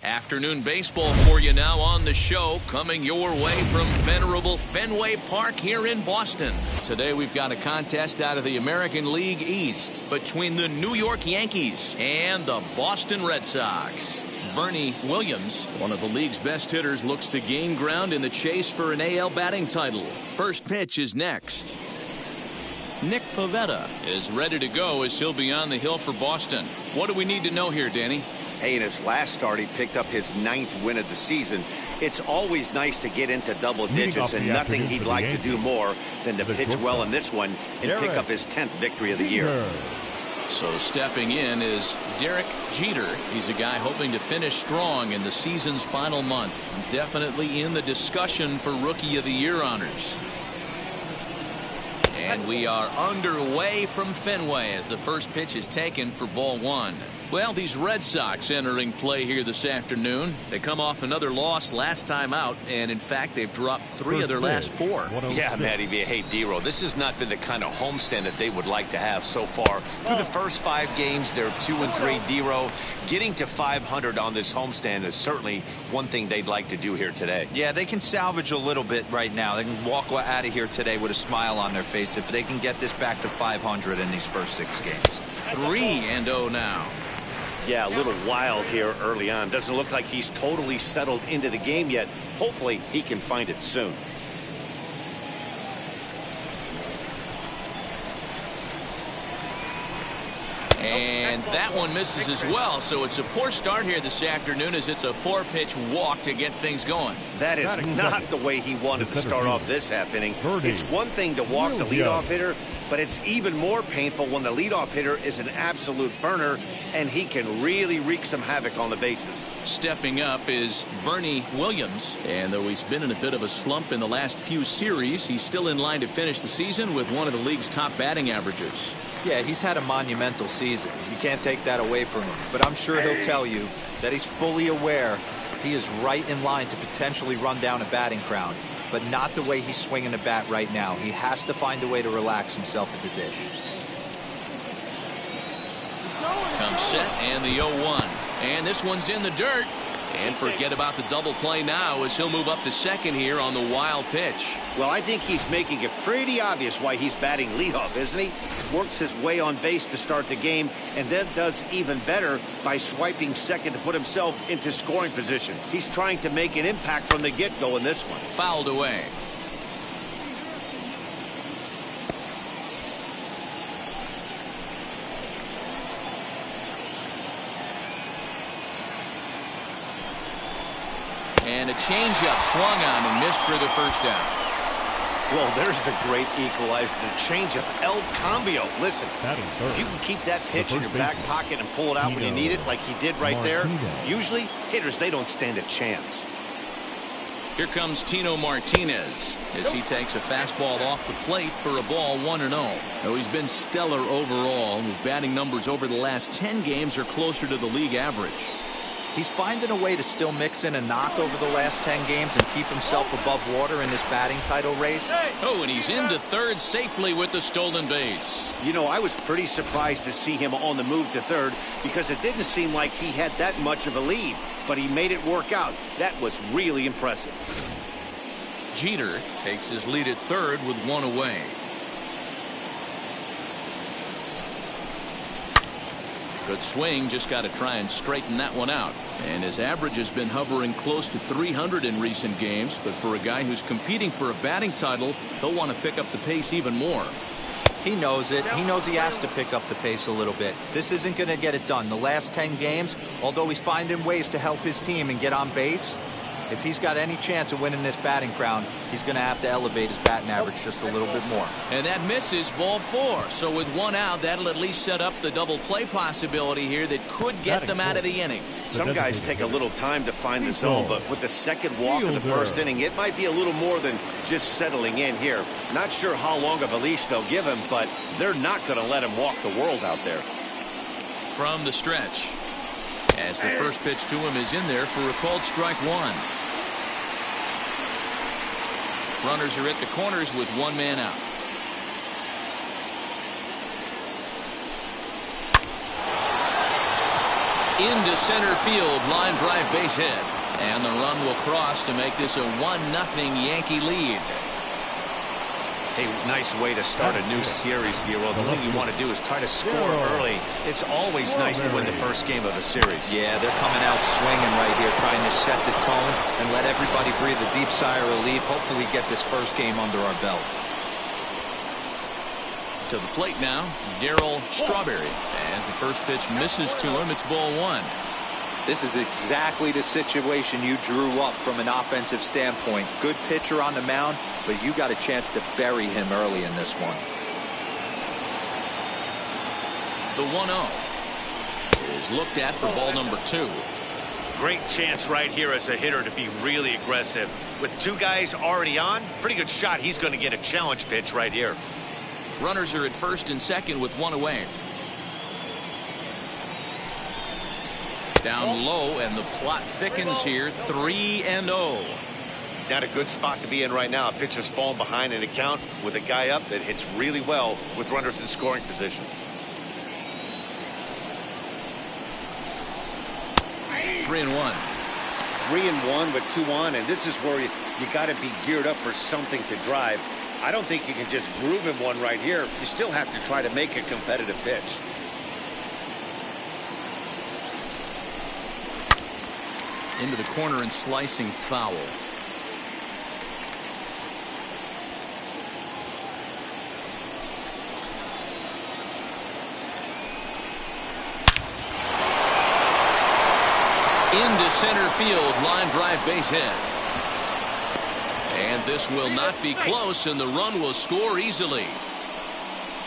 Afternoon baseball for you now on the show, coming your way from venerable Fenway Park here in Boston. Today we've got a contest out of the American League East between the New York Yankees and the Boston Red Sox. Bernie Williams, one of the league's best hitters, looks to gain ground in the chase for an AL batting title. First pitch is next. Nick Pivetta is ready to go as he'll be on the hill for Boston. What do we need to know here, Danny? Hey, in his last start, he picked up his 9th win of the season. It's always nice to get into double digits, and nothing he'd like to do more than to pitch well in this one and pick up his 10th victory of the year. So stepping in is Derek Jeter. He's a guy hoping to finish strong in the season's final month. Definitely in the discussion for Rookie of the Year honors. And we are underway from Fenway as the first pitch is taken for ball one. Well, these Red Sox entering play here this afternoon. They come off another loss last time out, and in fact, they've dropped 3 of their last 4. Yeah, Matty V. Hey, D-Row, this has not been the kind of homestand that they would like to have so far. Through the first 5 games, they're 2-3. D-Row, getting to 500 on this homestand is certainly one thing they'd like to do here today. Yeah, they can salvage a little bit right now. They can walk out of here today with a smile on their face if they can get this back to 500 in these first 6 games. 3-0 now. Yeah, a little wild here early on. Doesn't look like he's totally settled into the game yet. Hopefully, he can find it soon. And that one misses as well, so it's a poor start here this afternoon as it's a 4-pitch walk to get things going. That is not the way he wanted to start off this half inning. It's one thing to walk the leadoff hitter, but it's even more painful when the leadoff hitter is an absolute burner and he can really wreak some havoc on the bases. Stepping up is Bernie Williams, and though he's been in a bit of a slump in the last few series, he's still in line to finish the season with one of the league's top batting averages. Yeah, he's had a monumental season. You can't take that away from him, but I'm sure he'll tell you that he's fully aware he is right in line to potentially run down a batting crown, but not the way he's swinging the bat right now. He has to find a way to relax himself at the dish. Comes set and the 0-1. And this one's in the dirt. And forget about the double play now as he'll move up to second here on the wild pitch. Well, I think he's making it pretty obvious why he's batting leadoff, isn't he? Works his way on base to start the game and then does even better by swiping second to put himself into scoring position. He's trying to make an impact from the get-go in this one. Fouled away. And a changeup swung on and missed for the first out. Well, there's the great equalizer, the changeup, El Cambio. Listen, if you can keep that pitch in your back pocket and pull it out when you need it like he did right there, usually hitters, they don't stand a chance. Here comes Tino Martinez as he takes a fastball off the plate for a ball 1-0. Though he's been stellar overall, his batting numbers over the last 10 games are closer to the league average. He's finding a way to still mix in a knock over the last 10 games and keep himself above water in this batting title race. Oh, and he's into third safely with the stolen base. You know, I was pretty surprised to see him on the move to third because it didn't seem like he had that much of a lead, but he made it work out. That was really impressive. Jeter takes his lead at third with 1 away. Good swing, just got to try and straighten that one out. And his average has been hovering close to 300 in recent games, but for a guy who's competing for a batting title, he'll want to pick up the pace even more. He knows it. He knows he has to pick up the pace a little bit. This isn't going to get it done. The last 10 games, although he's finding ways to help his team and get on base, if he's got any chance of winning this batting crown, he's going to have to elevate his batting average just a little bit more. And that misses ball 4. So with 1 out, that'll at least set up the double play possibility here that could get them out of the inning. Some guys take a little time to find the zone, but with the second walk of the first inning, it might be a little more than just settling in here. Not sure how long of a leash they'll give him, but they're not going to let him walk the world out there. From the stretch, as the first pitch to him is in there for a called strike 1. Runners are at the corners with 1 man out. Into center field, line drive base hit. And the run will cross to make this a 1-0 Yankee lead. Hey, nice way to start a new series, Dero. The thing you want to do is try to score early. It's always nice to win the first game of a series. Yeah, they're coming out swinging right here, trying to set the tone and let everybody breathe a deep sigh of relief. Hopefully get this first game under our belt. To the plate now, Darryl Strawberry. As the first pitch misses to him, it's ball 1. This is exactly the situation you drew up from an offensive standpoint. Good pitcher on the mound, but you got a chance to bury him early in this one. The 1-0 is looked at for ball number 2. Great chance right here as a hitter to be really aggressive. With 2 guys already on, pretty good shot. He's going to get a challenge pitch right here. Runners are at first and second with 1 away. Down low, and the plot thickens here. 3-0. Not a good spot to be in right now. A pitcher's falling behind in the count with a guy up that hits really well with runners in scoring position. 3-1. 3-1 with 2 on, and this is where you got to be geared up for something to drive. I don't think you can just groove him one right here. You still have to try to make a competitive pitch. Into the corner and slicing foul. Into center field, line drive base hit. And this will not be close, and the run will score easily.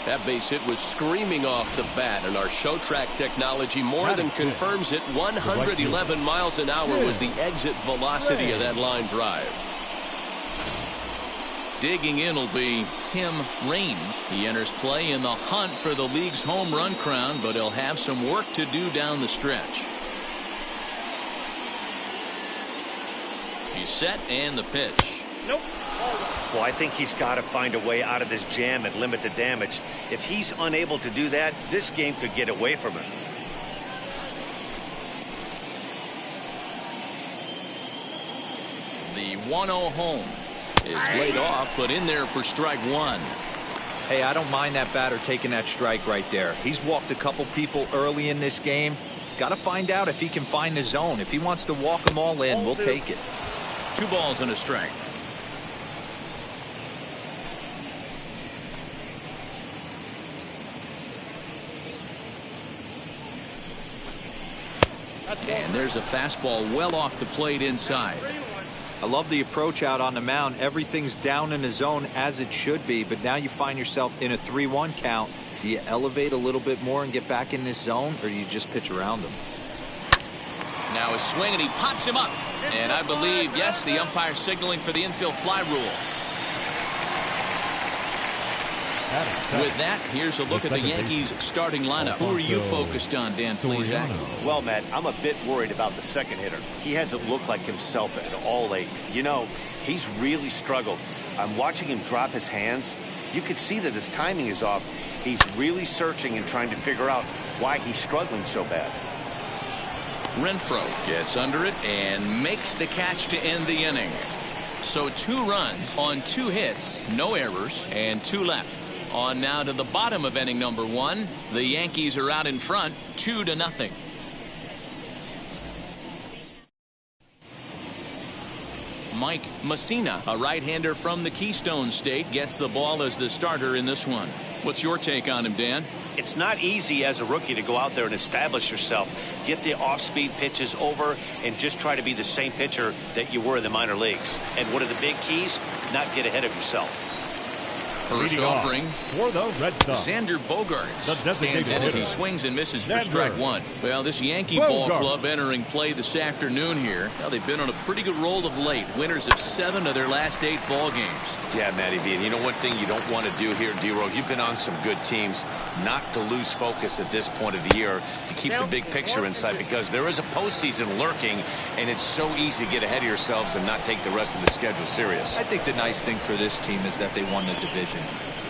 That base hit was screaming off the bat, and our show track technology more than confirms it. 111 miles an hour was the exit velocity of that line drive. Digging in will be Tim Raines. He enters play in the hunt for the league's home run crown, but he'll have some work to do down the stretch. He's set, and the pitch. Nope. Well, I think he's got to find a way out of this jam and limit the damage. If he's unable to do that, this game could get away from him. The 1-0 home is laid off, but in there for strike 1. Hey, I don't mind that batter taking that strike right there. He's walked a couple people early in this game. Got to find out if he can find the zone. If he wants to walk them all in, we'll take it. 2 balls and a strike. And there's a fastball well off the plate inside. I love the approach out on the mound. Everything's down in the zone as it should be, but now you find yourself in a 3-1 count. Do you elevate a little bit more and get back in this zone, or do you just pitch around them? Now a swing, and he pops him up. And I believe, yes, the umpire signaling for the infield fly rule. With that, here's a look at the Yankees starting lineup. Who are you focused on, Dan Plesac? Well, Matt, I'm a bit worried about the second hitter. He hasn't looked like himself at all lately. You know, he's really struggled. I'm watching him drop his hands. You can see that his timing is off. He's really searching and trying to figure out why he's struggling so bad. Renfroe gets under it and makes the catch to end the inning. So 2 runs on 2 hits, no errors, and 2 left. On now to the bottom of inning number 1. The Yankees are out in front, 2-0. Mike Mussina, a right-hander from the Keystone State, gets the ball as the starter in this one. What's your take on him, Dan? It's not easy as a rookie to go out there and establish yourself, get the off-speed pitches over, and just try to be the same pitcher that you were in the minor leagues. And one of the big keys, not get ahead of yourself. First offering for the Red Sox, Xander Bogaerts stands in as he swings and misses for Xander. strike 1. Well, this Yankee ball club entering play this afternoon here. Now, they've been on a pretty good roll of late. Winners of 7 of their last 8 ball games. Yeah, Matty B. And you know one thing you don't want to do here, D-Row, you've been on some good teams, not to lose focus at this point of the year, to keep the big picture in sight, because there is a postseason lurking, and it's so easy to get ahead of yourselves and not take the rest of the schedule serious. I think the nice thing for this team is that they won the division.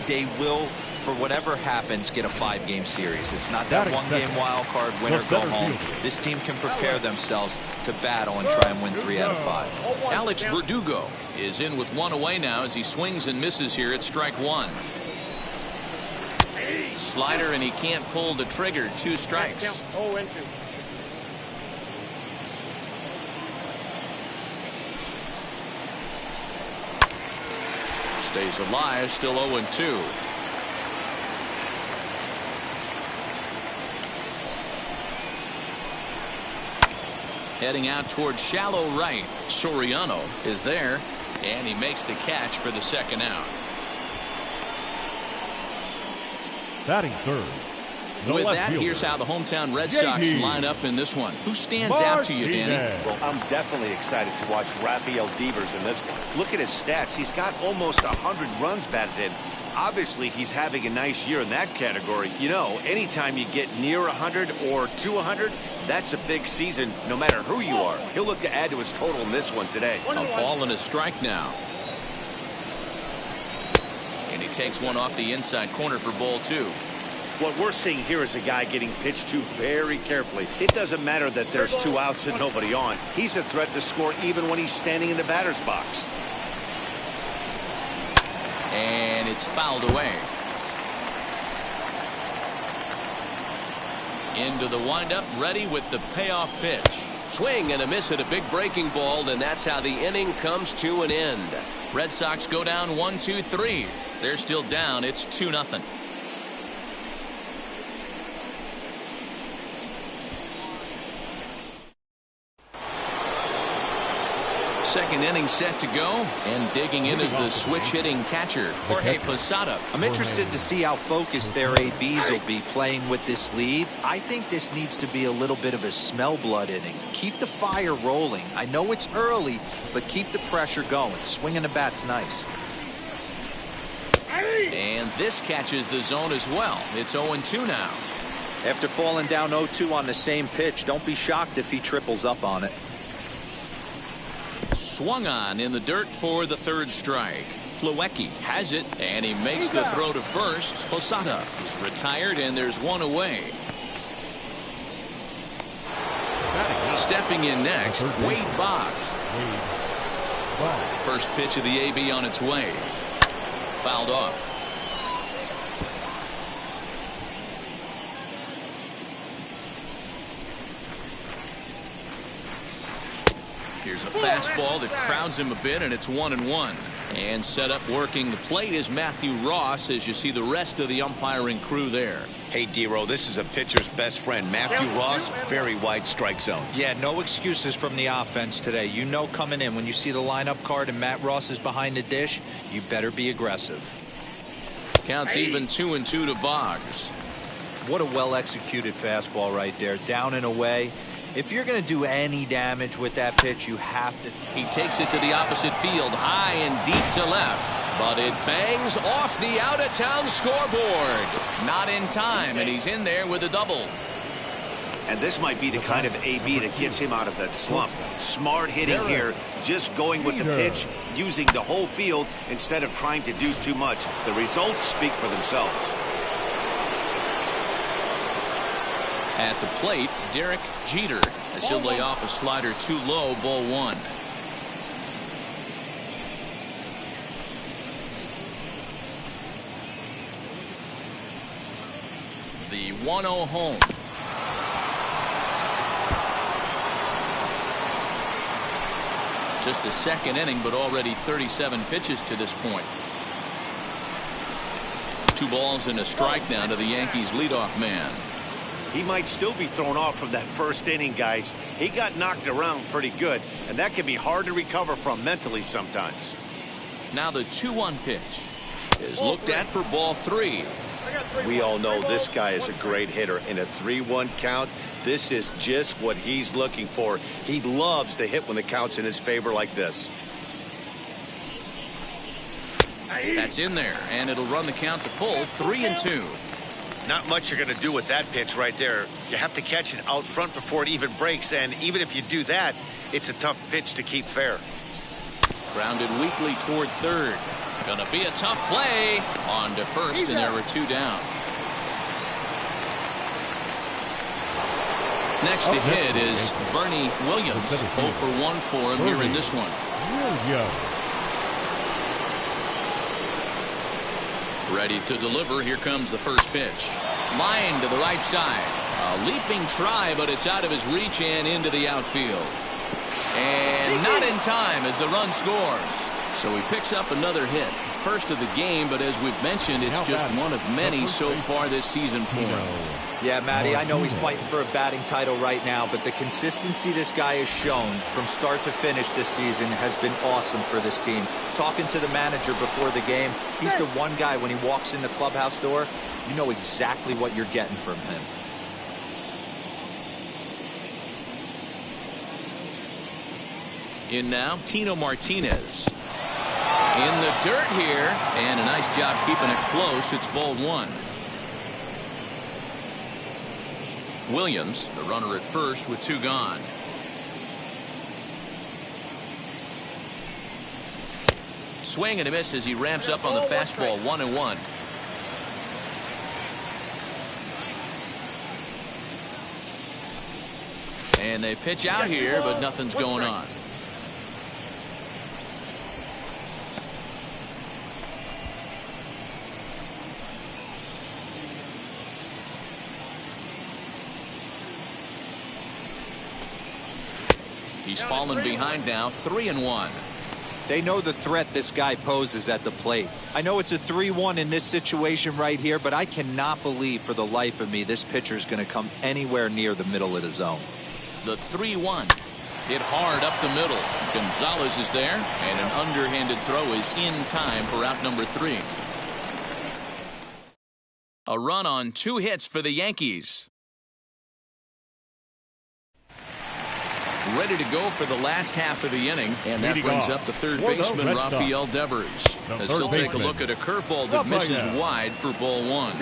they will, for whatever happens, get a 5-game series. It's not that one-game wild card, win or go home. This team can prepare themselves to battle and try and win 3 out of 5. Alex Verdugo is in with 1 away now as he swings and misses here at strike 1. Slider, and he can't pull the trigger. 2 strikes. Stays alive, still 0-2. Heading out towards shallow right. Soriano is there, and he makes the catch for the 2nd out. Batting third. With that, here's how the hometown Red Sox line up in this one. Who stands out to you, Danny? Well, I'm definitely excited to watch Rafael Devers in this one. Look at his stats. He's got almost 100 runs batted in. Obviously, he's having a nice year in that category. You know, anytime you get near 100 or to 100, that's a big season, no matter who you are. He'll look to add to his total in this one today. A ball and a strike now. And he takes one off the inside corner for ball 2. What we're seeing here is a guy getting pitched to very carefully. It doesn't matter that there's 2 outs and nobody on. He's a threat to score even when he's standing in the batter's box. And it's fouled away. Into the windup, ready with the payoff pitch. Swing and a miss at a big breaking ball, and that's how the inning comes to an end. Red Sox go down 1-2-3. They're still down. It's 2-0. Second inning set to go, and digging in is the switch-hitting catcher, Jorge Posada. I'm interested to see how focused their ABs will be playing with this lead. I think this needs to be a little bit of a smell blood inning. Keep the fire rolling. I know it's early, but keep the pressure going. Swinging the bat's nice. And this catches the zone as well. It's 0-2 now. After falling down 0-2 on the same pitch, don't be shocked if he triples up on it. Swung on in the dirt for the 3rd strike. Plawecki has it, and he makes the throw to first. Posada is retired, and there's 1 away. Stepping in next, Wade Boggs. First pitch of the AB on its way. Fouled off. Here's a fastball that crowds him a bit, and it's 1-1. And set up working the plate is Matthew Ross, as you see the rest of the umpiring crew there. Hey, D-Row, this is a pitcher's best friend. Matthew Ross, very wide strike zone. Yeah, no excuses from the offense today. You know coming in, when you see the lineup card and Matt Ross is behind the dish, you better be aggressive. Counts even 2-2 to Boggs. What a well-executed fastball right there. Down and away. If you're going to do any damage with that pitch, you have to. He takes it to the opposite field, high and deep to left. But it bangs off the out-of-town scoreboard. Not in time, and he's in there with a double. And this might be the kind of AB that gets him out of that slump. Smart hitting here, just going with the pitch, using the whole field instead of trying to do too much. The results speak for themselves. At the plate, Derek Jeter, as he'll lay off a slider too low, ball 1. The 1-0 home. Just the 2nd inning, but already 37 pitches to this point. 2 balls and a strike now to the Yankees leadoff man. He might still be thrown off from that 1st inning, guys. He got knocked around pretty good, and that can be hard to recover from mentally sometimes. Now the 2-1 pitch is looked at for ball 3. We all know this guy is a great hitter. In a 3-1 count, this is just what he's looking for. He loves to hit when the count's in his favor like this. That's in there, and it'll run the count to full, 3-2. Not much you're going to do with that pitch right there. You have to catch it out front before it even breaks, and even if you do that, it's a tough pitch to keep fair. Grounded weakly toward 3rd. Gonna be a tough play. On to first, and there were 2 down. Next to hit is Bernie Williams. 0 for 1 for him here in this one. Ready to deliver. Here comes the first pitch. Line to the right side. A leaping try, but it's out of his reach and into the outfield. And not in time as the run scores. So he picks up another hit. First of the game, but as we've mentioned, it's just one of many so far this season for him. Yeah, Matty, I know he's fighting for a batting title right now, but the consistency this guy has shown from start to finish this season has been awesome for this team. Talking to the manager before the game, he's the one guy when he walks in the clubhouse door, you know exactly what you're getting from him. In now, Tino Martinez. In the dirt here, and a nice job keeping it close. It's ball 1. Williams, the runner at first with 2 gone. Swing and a miss as he ramps up on the fastball. 1-1. And they pitch out here, but nothing's going on. He's fallen behind now, 3-1. They know the threat this guy poses at the plate. I know it's a 3-1 in this situation right here, but I cannot believe for the life of me this pitcher is going to come anywhere near the middle of the zone. The 3-1. Hit hard up the middle. Gonzalez is there, and an underhanded throw is in time for out number 3. A run on 2 hits for the Yankees. Ready to go for the last half of the inning, and that brings up the third baseman, Rafael Devers, as he'll take a look at a curveball that misses wide for ball 1.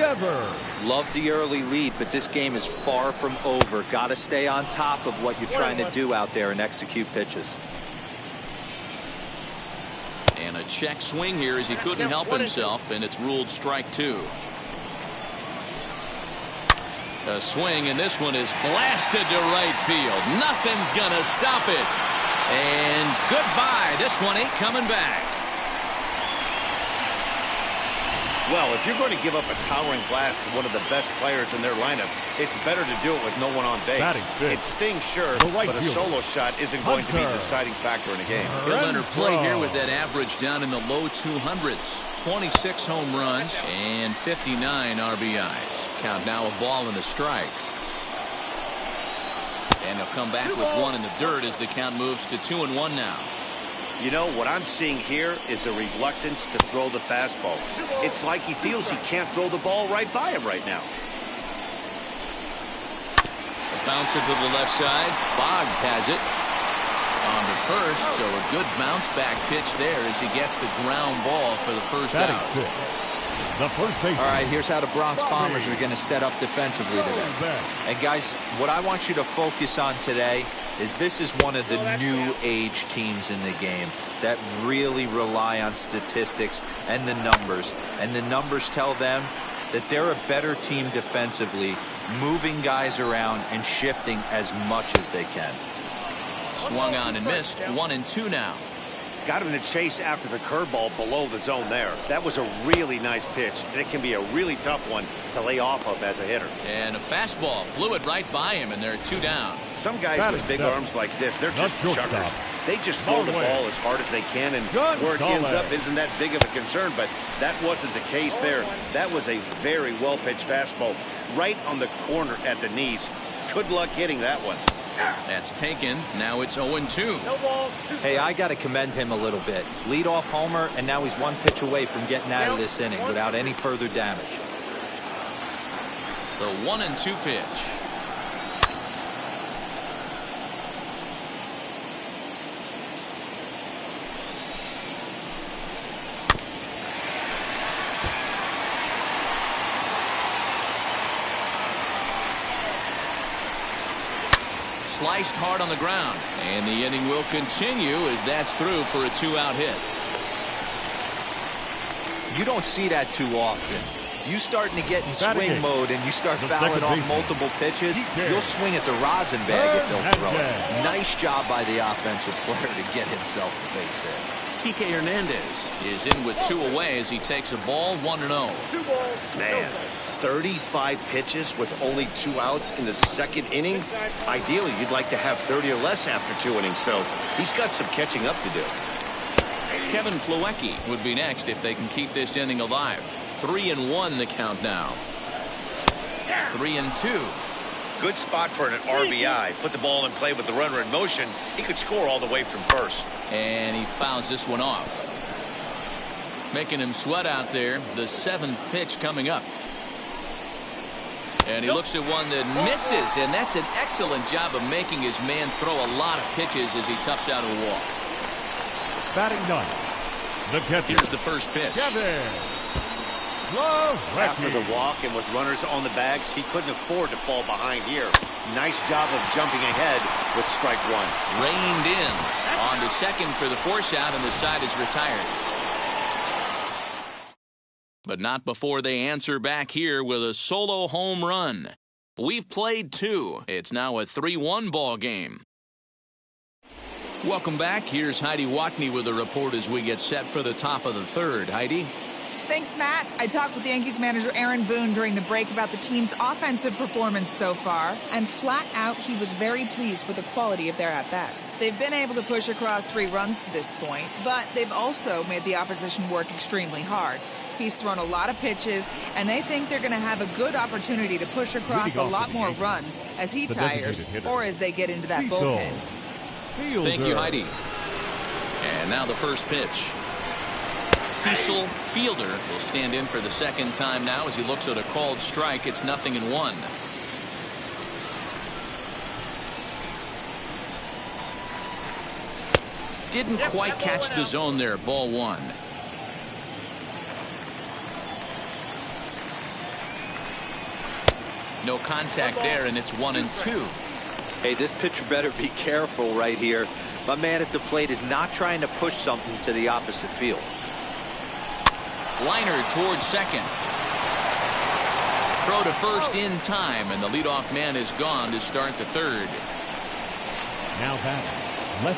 Love the early lead, but this game is far from over. Got to stay on top of what you're trying to do out there and execute pitches. And a check swing here as he couldn't help himself, and it's ruled strike 2. A swing, and this one is blasted to right field. Nothing's gonna stop it. And goodbye. This one ain't coming back. Well, if you're going to give up a towering blast to one of the best players in their lineup, it's better to do it with no one on base. It stings, sure, but a solo shot isn't going to be the deciding factor in a game. He'll enter play here with that average down in the low 200s. 26 home runs and 59 RBIs. Count now a ball and a strike. And he'll come back with 1 in the dirt as the count moves to 2-1 now. You know, what I'm seeing here is a reluctance to throw the fastball. It's like he feels he can't throw the ball right by him right now. A bouncer to the left side. Boggs has it. On to first, so a good bounce back pitch there as he gets the ground ball for the first out. All right, here's how the Bronx Bombers are going to set up defensively today. And guys, what I want you to focus on today is this is one of the new age teams in the game that really rely on statistics and the numbers. And the numbers tell them that they're a better team defensively, moving guys around and shifting as much as they can. Swung on and missed. 1-2 now. Got him to chase after the curveball below the zone there. That was a really nice pitch, and it can be a really tough one to lay off of as a hitter. And a fastball blew it right by him, and there are 2 down. Some guys with big arms like this, they're just chuckers. They just throw the ball as hard as they can, and where it ends up isn't that big of a concern, but that wasn't the case there. That was a very well-pitched fastball right on the corner at the knees. Good luck hitting that one. That's taken. Now it's 0-2. Hey, I got to commend him a little bit. Lead off homer, and now he's 1 pitch away from getting out of this inning without any further damage. The 1-2 pitch. Sliced hard on the ground, and the inning will continue as that's through for a 2-out hit. you don't see that too often. You starting to get in swing mode and you start fouling off multiple pitches, you'll swing at the rosin bag if they'll throw it. Nice job by the offensive player to get himself a base hit. Kike Hernandez is in with 2 away as he takes a ball, 1-0. Man, 35 pitches with only 2 outs in the 2nd inning. Ideally, you'd like to have 30 or less after 2 innings, so he's got some catching up to do. Kevin Plawecki would be next if they can keep this inning alive. 3-1 the count now. 3-2. Good spot for an RBI. Put the ball in play with the runner in motion. He could score all the way from first. And he fouls this one off. Making him sweat out there. The 7th pitch coming up. And he looks at one that misses. And that's an excellent job of making his man throw a lot of pitches as he toughs out a walk. Batting 9th, the catcher. Here's the first pitch. After the walk and with runners on the bags, he couldn't afford to fall behind here. Nice job of jumping ahead with strike 1. Reined in on to second for the force out, and the side is retired. But not before they answer back here with a solo home run. We've played 2. It's now a 3-1 ball game. Welcome back. Here's Heidi Watney with a report as we get set for the top of the 3rd. Heidi? Thanks, Matt. I talked with Yankees manager Aaron Boone during the break about the team's offensive performance so far, and flat out, he was very pleased with the quality of their at-bats. They've been able to push across 3 runs to this point, but they've also made the opposition work extremely hard. He's thrown a lot of pitches, and they think they're going to have a good opportunity to push across a lot more runs as he tires or as they get into that bullpen. Thank you, Heidi. And now the first pitch. Cecil Fielder will stand in for the 2nd time now as he looks at a called strike. It's 0-1. Didn't quite catch the zone there. Ball 1. No contact there, and it's 1-2. Hey, this pitcher better be careful right here. My man at the plate is not trying to push something to the opposite field. Liner towards second. Throw to first in time, and the leadoff man is gone to start the 3rd.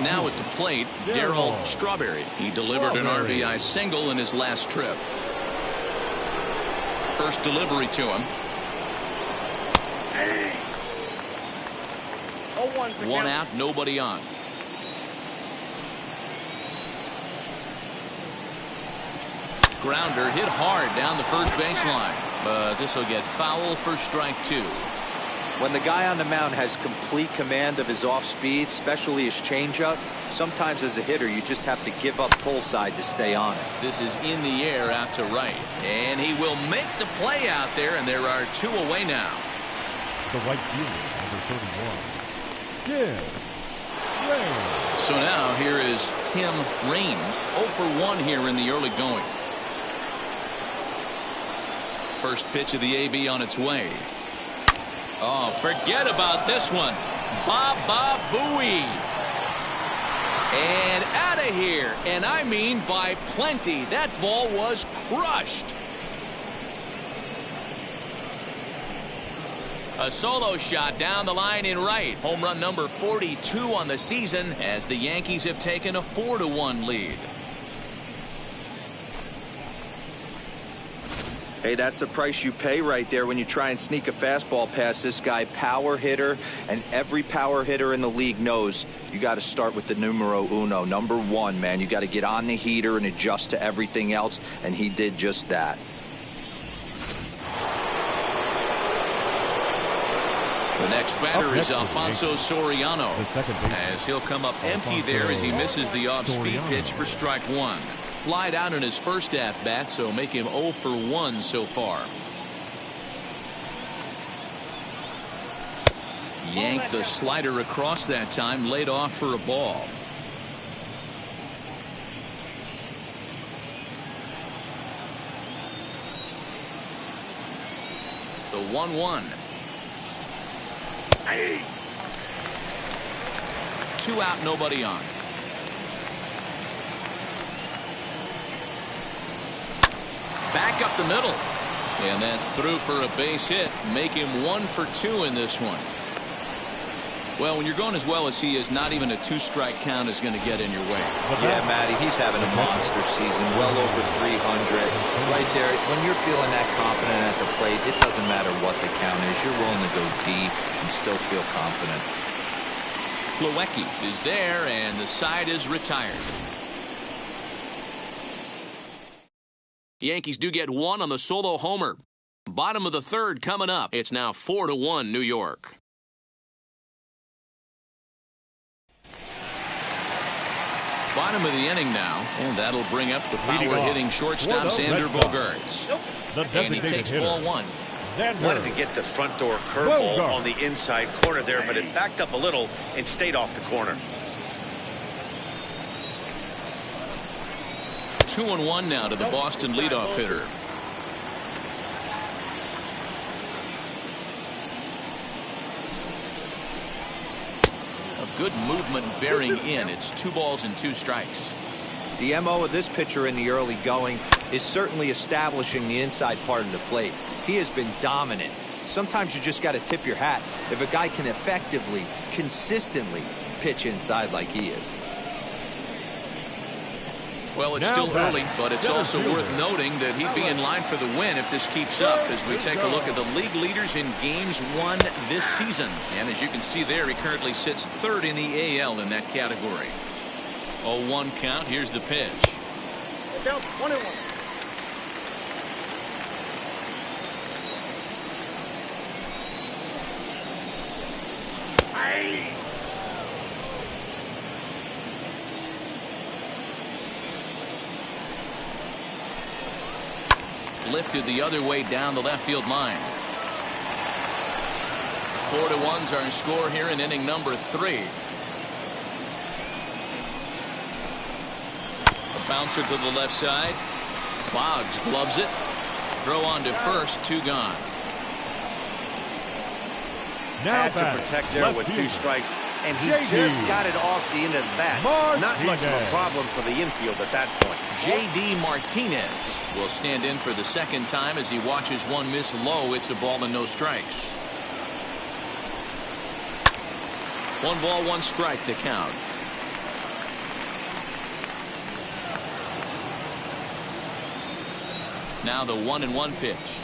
Now at the plate, Darryl Strawberry. He delivered an RBI single in his last trip. First delivery to him. 1 out, nobody on. Grounder hit hard down the first baseline, but this will get foul for strike 2. When the guy on the mound has complete command of his off speed, especially his changeup, sometimes as a hitter you just have to give up pull side to stay on it. This is in the air out to right, and he will make the play out there, and there are 2 away now. The right fielder, number 31, Tim Raines. So now here is Tim Raines, 0 for 1 here in the early going. First pitch of the AB on its way. Oh, forget about this one. Baba Booey. And out of here. And I mean by plenty. That ball was crushed. A solo shot down the line in right. Home run number 42 on the season as the Yankees have taken a 4-1 lead. Hey, that's the price you pay right there when you try and sneak a fastball past this guy. Power hitter, and every power hitter in the league knows you got to start with the numero uno, number 1, man. You got to get on the heater and adjust to everything else, and he did just that. The next batter is Alfonso Soriano, as he'll come up empty there as he misses the off-speed pitch for strike 1. Flied out in his first at-bat, so make him 0 for 1 so far. Yanked the slider across that time, laid off for a ball. The 1-1. 2 out, nobody on. back up the middle. And that's through for a base hit. Make him 1 for 2 in this one. Well, when you're going as well as he is, not even a 2-strike count is going to get in your way. Yeah, Matty, he's having a monster season, well over 300. Right there, when you're feeling that confident at the plate, it doesn't matter what the count is. You're willing to go deep and still feel confident. Plawecki is there, and the side is retired. The Yankees do get 1 on the solo homer. Bottom of the 3rd coming up. It's now 4-1 New York. Bottom of the inning now, and that'll bring up the power-hitting shortstop Xander Bogaerts. And he takes ball 1. Wanted to get the front door curveball on the inside corner there, but it backed up a little and stayed off the corner. 2-1 now to the Boston leadoff hitter. Good movement bearing in. It's 2 balls and 2 strikes. The MO of this pitcher in the early going is certainly establishing the inside part of the plate. He has been dominant. Sometimes you just got to tip your hat if a guy can effectively, consistently pitch inside like he is. Well, it's still early, but it's also worth noting that he'd be in line for the win if this keeps up as we take a look at the league leaders in games won this season. And as you can see there, he currently sits 3rd in the AL in that category. 0-1 count. Here's the pitch. Count 1-1. Lifted the other way down the left field line. 4-1's our score here in inning number 3. A bouncer to the left side. Boggs gloves it. Throw on to first. 2 gone. Had to protect there with 2 strikes, and he just got it off the end of the bat. Not much of a problem for the infield at that point. J.D. Martinez will stand in for the 2nd time as he watches one miss low. It's a ball and no strikes. 1 ball, 1 strike the count. Now the 1-1 pitch.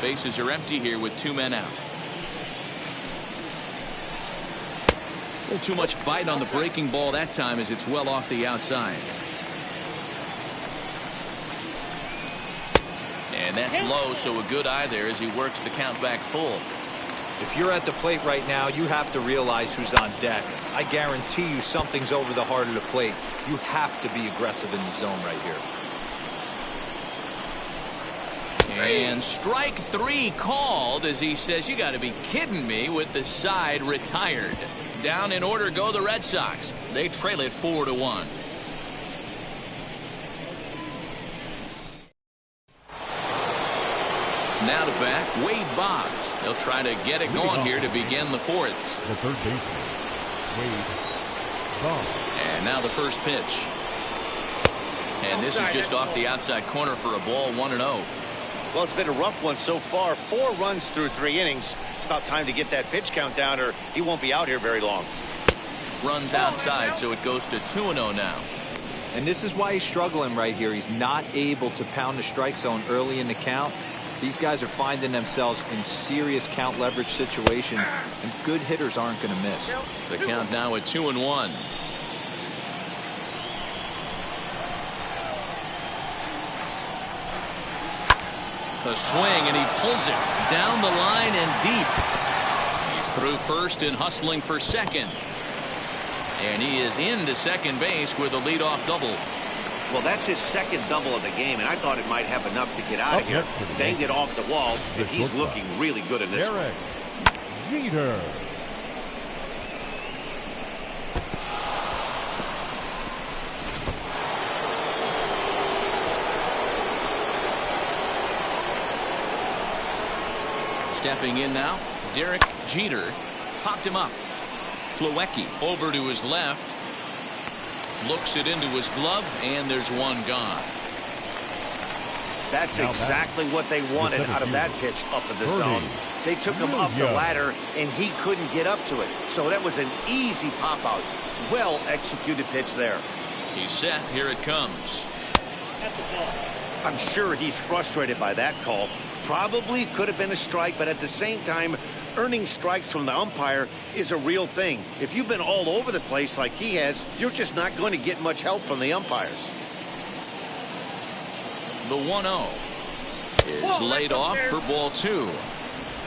Bases are empty here with 2 men out. A little too much bite on the breaking ball that time as it's well off the outside. And that's low, so a good eye there as he works the count back full. If you're at the plate right now, you have to realize who's on deck. I guarantee you something's over the heart of the plate. You have to be aggressive in the zone right here. And strike 3 called as he says, you got to be kidding me, with the side retired. Down in order go the Red Sox. They trail it 4-1. Now to bat, Wade Boggs. They'll try to get it going here to begin the 4th. The 3rd baseman, Wade Boggs. And now the first pitch. And this is just off the outside corner for a ball, 1-0. Well, it's been a rough one so far. 4 runs through 3 innings. It's about time to get that pitch count down, or he won't be out here very long. Runs outside, so it goes to 2-0 now. And this is why he's struggling right here. He's not able to pound the strike zone early in the count. These guys are finding themselves in serious count leverage situations, and good hitters aren't going to miss. The count now at 2-1. The swing, and he pulls it down the line and deep. He's through first and hustling for second. And he is into second base with a leadoff double. Well, that's his 2nd double of the game, and I thought it might have enough to get out of here. Banged it off the wall, and he's looking really good in this one. Jeter. Stepping in now, Derek Jeter popped him up. Plawecki over to his left. Looks it into his glove, and there's one gone. That's exactly what they wanted out of that pitch up in the zone. They took him up the ladder, and he couldn't get up to it. So that was an easy pop-out. Well-executed pitch there. He's set. Here it comes. I'm sure he's frustrated by that call. Probably could have been a strike, but at the same time, earning strikes from the umpire is a real thing. If you've been all over the place like he has, you're just not going to get much help from the umpires. The 1-0 is laid off for ball 2.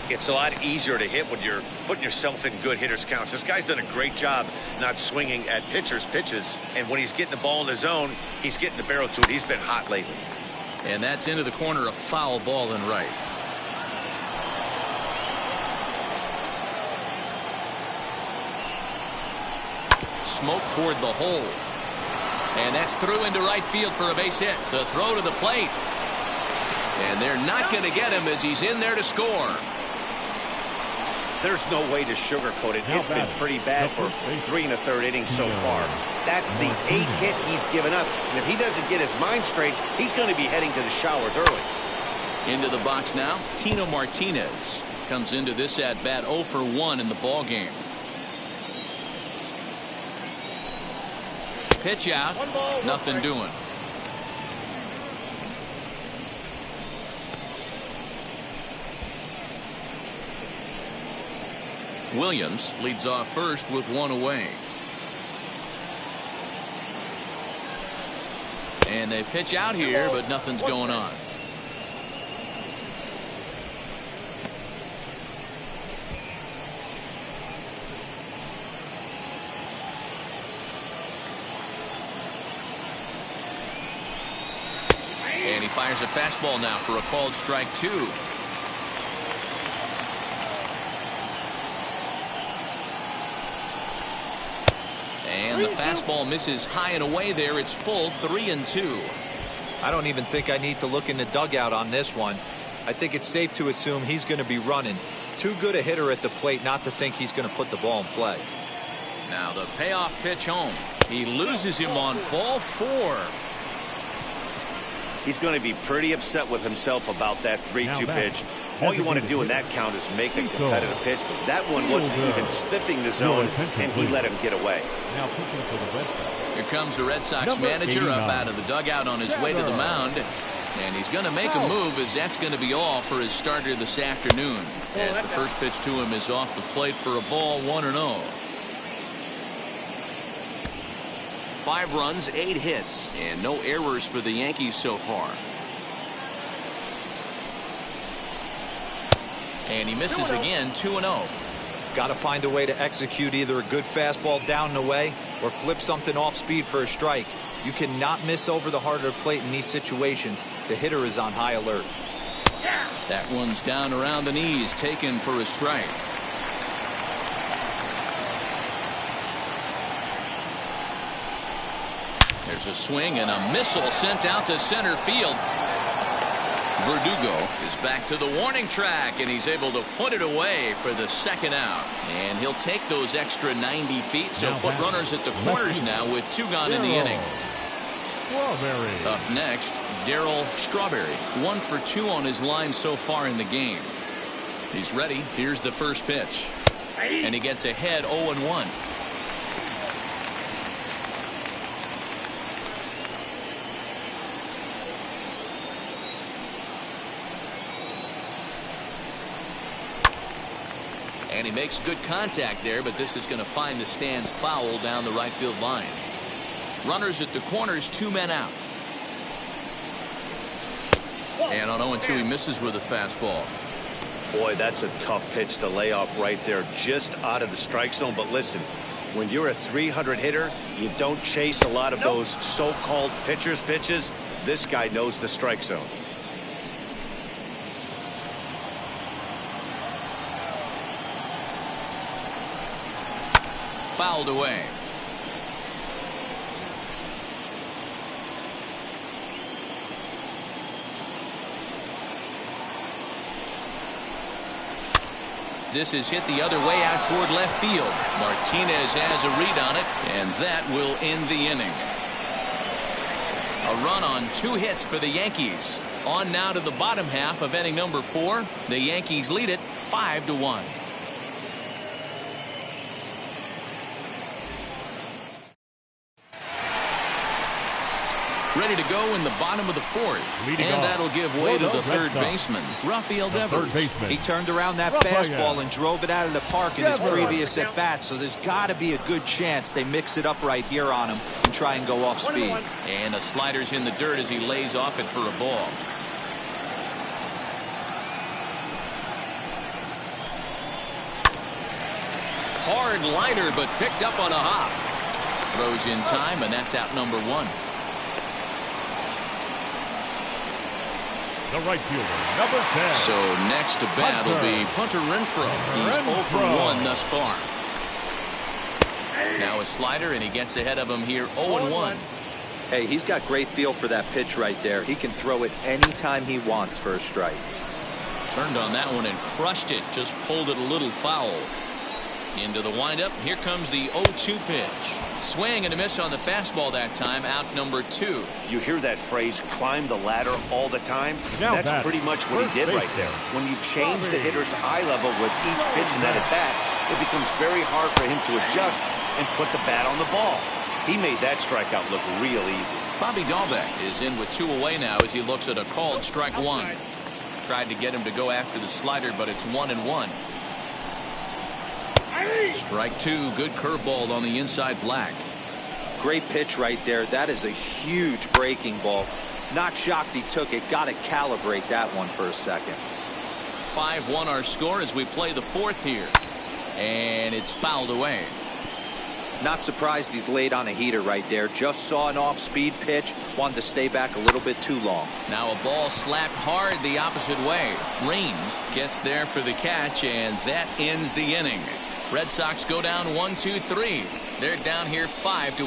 It's a lot easier to hit when you're putting yourself in good hitters' counts. This guy's done a great job not swinging at pitchers' pitches. And when he's getting the ball in the zone, he's getting the barrel to it. He's been hot lately. And that's into the corner, a foul ball and right. Smoke toward the hole. And that's through into right field for a base hit. The throw to the plate. And they're not going to get him as he's in there to score. There's no way to sugarcoat it. It's been pretty bad for 3 1/3 innings so far. That's the 8th hit he's given up. And if he doesn't get his mind straight, he's going to be heading to the showers early. Into the box now, Tino Martinez comes into this at bat 0 for 1 in the ball game. Pitch out, nothing doing. Williams leads off first with 1 away. And they pitch out here, but nothing's going on. And he fires a fastball now for a called strike 2. And the fastball misses high and away there. It's full, 3-2. I don't even think I need to look in the dugout on this one. I think it's safe to assume he's going to be running. Too good a hitter at the plate not to think he's going to put the ball in play. Now the payoff pitch home. He loses him on ball 4. He's going to be pretty upset with himself about that 3-2 pitch. All you want to do in that count is make a competitive pitch, but that one wasn't even sniffing the zone, and he let him get away. Now pitching for the Red Sox. Here comes the Red Sox manager up out of the dugout on his way to the mound. And he's going to make a move, as that's going to be all for his starter this afternoon. As the first pitch to him is off the plate for a ball, 1-0. 5 runs, 8 hits, and no errors for the Yankees so far. And he misses again, 2-0. Got to find a way to execute either a good fastball down and away or flip something off speed for a strike. You cannot miss over the heart of the plate in these situations. The hitter is on high alert. That one's down around the knees, taken for a strike. There's a swing and a missile sent out to center field. Verdugo is back to the warning track, and he's able to put it away for the second out. And he'll take those extra 90 feet, so put runners at the corners now with 2 gone in the inning. Up next, Darryl Strawberry, 1 for 2 on his line so far in the game. He's ready. Here's the first pitch. And he gets ahead 0-1. And he makes good contact there, but this is going to find the stands foul down the right field line. Runners at the corners, 2 men out. And on 0-2, he misses with a fastball. Boy, that's a tough pitch to lay off right there, just out of the strike zone. But listen, when you're a 300 hitter, you don't chase a lot of those so-called pitcher's pitches. This guy knows the strike zone. Fouled away. This is hit the other way out toward left field. Martinez has a read on it, and that will end the inning. A run on 2 hits for the Yankees. On now to the bottom half of inning number 4. The Yankees lead it 5-1. Ready to go in the bottom of the 4th. Leading and off that'll give way to the for the third Red Sox. baseman, Rafael Devers. He turned around that Rafael fastball and drove it out of the park in his Devers. previous at-bat, so there's got to be a good chance they mix it up right here on him and try and go off speed. And the slider's in the dirt as he lays off it for a ball. Hard liner, but picked up on a hop. Throws in time, and that's out number 1. The right fielder, number 10. So next to bat will be Hunter Renfroe. He's 0 for 1 thus far. Now a slider, and he gets ahead of him here 0-1. Hey, he's got great feel for that pitch right there. He can throw it anytime he wants for a strike. Turned on that one and crushed it. Just pulled it a little foul. Into the windup. Here comes the 0-2 pitch. Swing and a miss on the fastball that time. Out number 2. You hear that phrase, climb the ladder, all the time? Now That's pretty much what he did right there. When you change the hitter's eye level with each pitch in that at-bat, it becomes very hard for him to adjust and put the bat on the ball. He made that strikeout look real easy. Bobby Dahlbeck is in with 2 away now as he looks at a called strike 1. Tried to get him to go after the slider, but it's 1-1. Strike 2. Good curveball on the inside black. Great pitch right there. That is a huge breaking ball. Not shocked he took it. Got to calibrate that one for a second. 5-1 our score as we play the 4th here. And it's fouled away. Not surprised he's laid on a heater right there. Just saw an off-speed pitch. Wanted to stay back a little bit too long. Now a ball slapped hard the opposite way. Raines gets there for the catch, and that ends the inning. Red Sox go down 1-2-3. They're down here 5-1.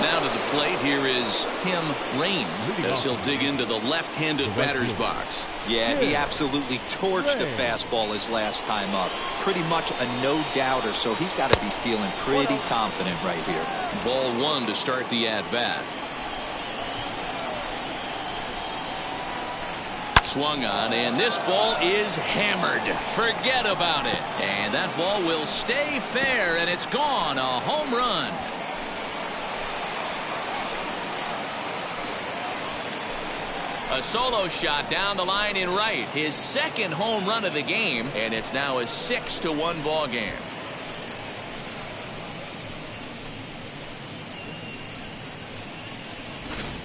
Now to the plate, here is Tim Raines as he'll dig into the left-handed batter's box. Yeah, he absolutely torched a fastball his last time up. Pretty much a no-doubter, so he's got to be feeling pretty confident right here. Ball 1 to start the at-bat. Swung on, and this ball is hammered. Forget about it. And that ball will stay fair, and it's gone. A home run. A solo shot down the line in right. His 2nd home run of the game, and it's now a 6-1 ball game.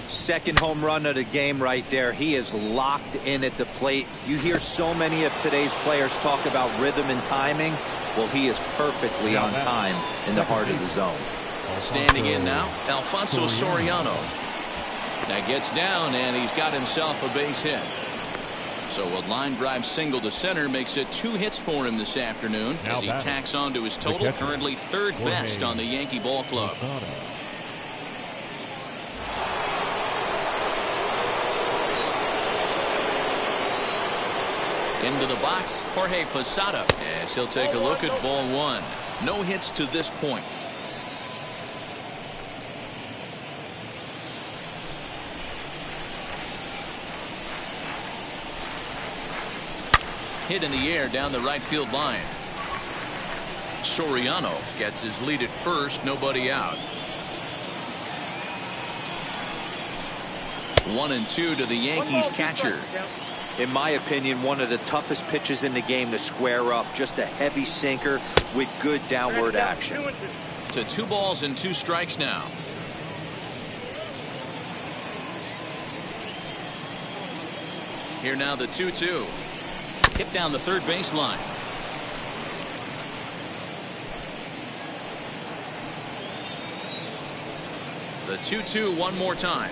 Second home run of the game right there. He is locked in at the plate. You hear so many of today's players talk about rhythm and timing. Well, he is perfectly on time in the heart of the zone. Standing in now, Alfonso Soriano. That gets down, and he's got himself a base hit. So a line drive single to center makes it 2 hits for him this afternoon as he tacks on to his total, currently 3rd best on the Yankee ball club. Into the box, Jorge Posada, as he'll take a look at ball 1. No hits to this point. Hit in the air down the right field line. Soriano gets his lead at first, nobody out. 1-2 to the Yankees catcher. In my opinion, one of the toughest pitches in the game to square up. Just a heavy sinker with good downward action. To 2 balls and 2 strikes now. Here now the 2-2. Hit down the third baseline. The 2-2 one more time.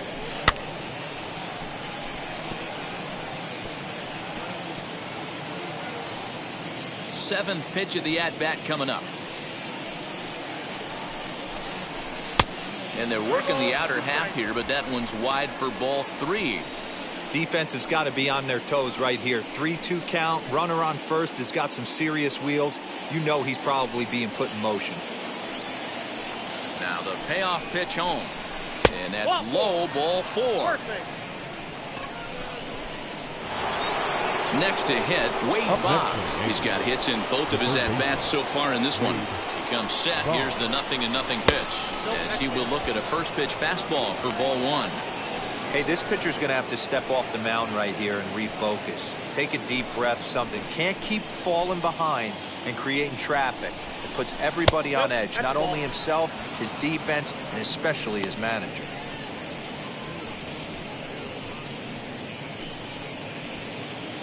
Seventh pitch of the at-bat coming up. And they're working the outer half here, but that one's wide for ball 3. Defense has got to be on their toes right here. 3-2 count. Runner on first has got some serious wheels. You know he's probably being put in motion. Now the payoff pitch home. And that's low, ball 4. Next to hit, Wade Boggs. He's got hits in both of his at-bats so far in this one. He comes set. Here's the 0-0 pitch as he will look at a first pitch fastball for ball 1. Hey, this pitcher's going to have to step off the mound right here and refocus. Take a deep breath, something. Can't keep falling behind and creating traffic. It puts everybody on edge, not only himself, his defense, and especially his manager.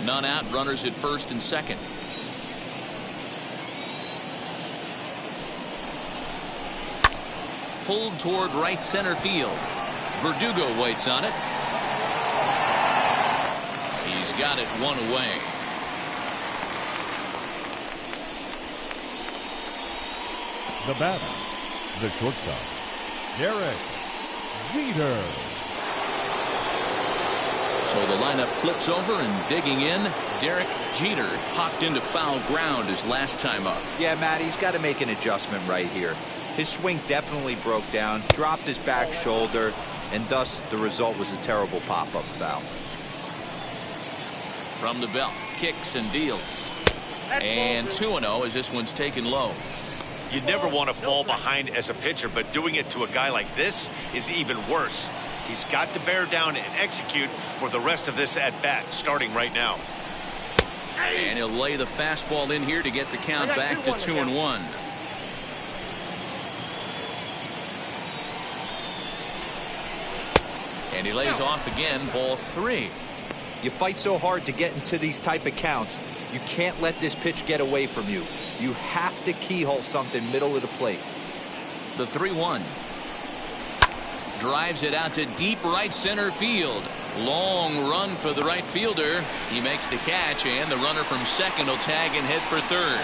None out, runners at first and second. Pulled toward right center field. Verdugo waits on it. He's got it one away. The batter, the shortstop, Derek Jeter. So the lineup flips over and digging in. Derek Jeter hopped into foul ground his last time up. Yeah, Matt, he's got to make an adjustment right here. His swing definitely broke down, dropped his back shoulder, and thus the result was a terrible pop-up foul. From the belt, kicks and deals. And 2-0 as this one's taken low. You never want to fall behind as a pitcher, but doing it to a guy like this is even worse. He's got to bear down and execute for the rest of this at-bat, starting right now. And he'll lay the fastball in here to get the count back to 2-1. And he lays off again, ball 3. You fight so hard to get into these type of counts. You can't let this pitch get away from you. You have to keyhole something middle of the plate. The 3-1. Drives it out to deep right center field. Long run for the right fielder. He makes the catch, and the runner from second will tag and head for third.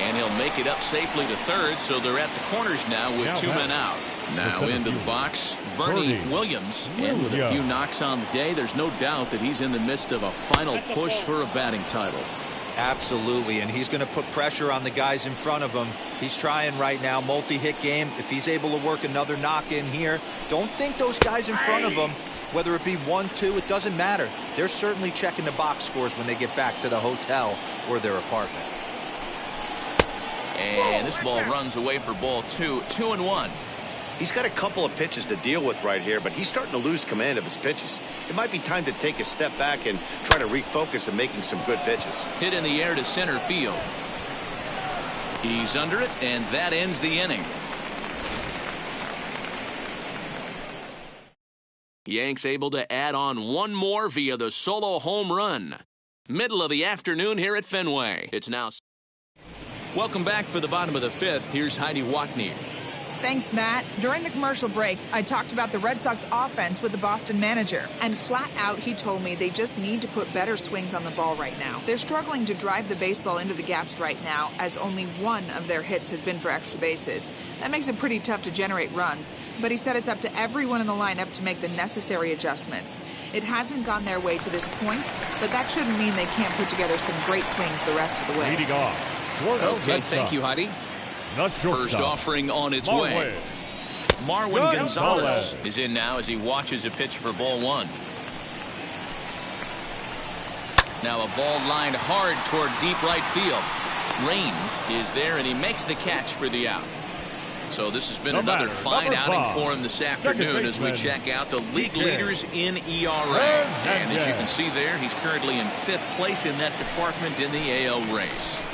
And he'll make it up safely to third, so they're at the corners now with 2 men out. Now into the box, Bernie Williams. And with a few knocks on the day, there's no doubt that he's in the midst of a final push for a batting title. Absolutely, and he's going to put pressure on the guys in front of him. He's trying right now, multi-hit game. If he's able to work another knock in here, don't think those guys in front of him, whether it be 1, 2, it doesn't matter. They're certainly checking the box scores when they get back to the hotel or their apartment. And this ball runs away for ball 2, 2-1. He's got a couple of pitches to deal with right here, but he's starting to lose command of his pitches. It might be time to take a step back and try to refocus on making some good pitches. Hit in the air to center field. He's under it, and that ends the inning. Yanks able to add on one more via the solo home run. Middle of the afternoon here at Fenway. It's now. Welcome back for the bottom of the 5th. Here's Heidi Watney. Thanks, Matt. During the commercial break, I talked about the Red Sox offense with the Boston manager. And flat out, he told me they just need to put better swings on the ball right now. They're struggling to drive the baseball into the gaps right now, as only one of their hits has been for extra bases. That makes it pretty tough to generate runs. But he said it's up to everyone in the lineup to make the necessary adjustments. It hasn't gone their way to this point, but that shouldn't mean they can't put together some great swings the rest of the way. Leading off. Okay, thank you, Heidi. First offering on its way. Marwin Gonzalez is in now as he watches a pitch for ball 1. Now a ball lined hard toward deep right field. Raines is there, and he makes the catch for the out. So this has been another fine outing for him this afternoon as we check out the league leaders in ERA. And as you can see there, he's currently in 5th place in that department in the AL race.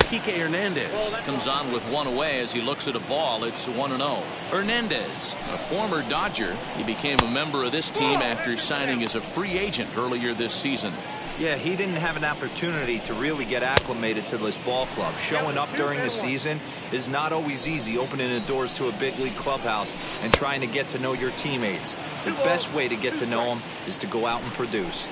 Kike Hernandez comes on with one away as he looks at a ball. It's 1-0. Hernandez, a former Dodger, he became a member of this team after signing as a free agent earlier this season. Yeah, he didn't have an opportunity to really get acclimated to this ball club. Showing up during the season is not always easy, opening the doors to a big league clubhouse and trying to get to know your teammates. The best way to get to know them is to go out and produce.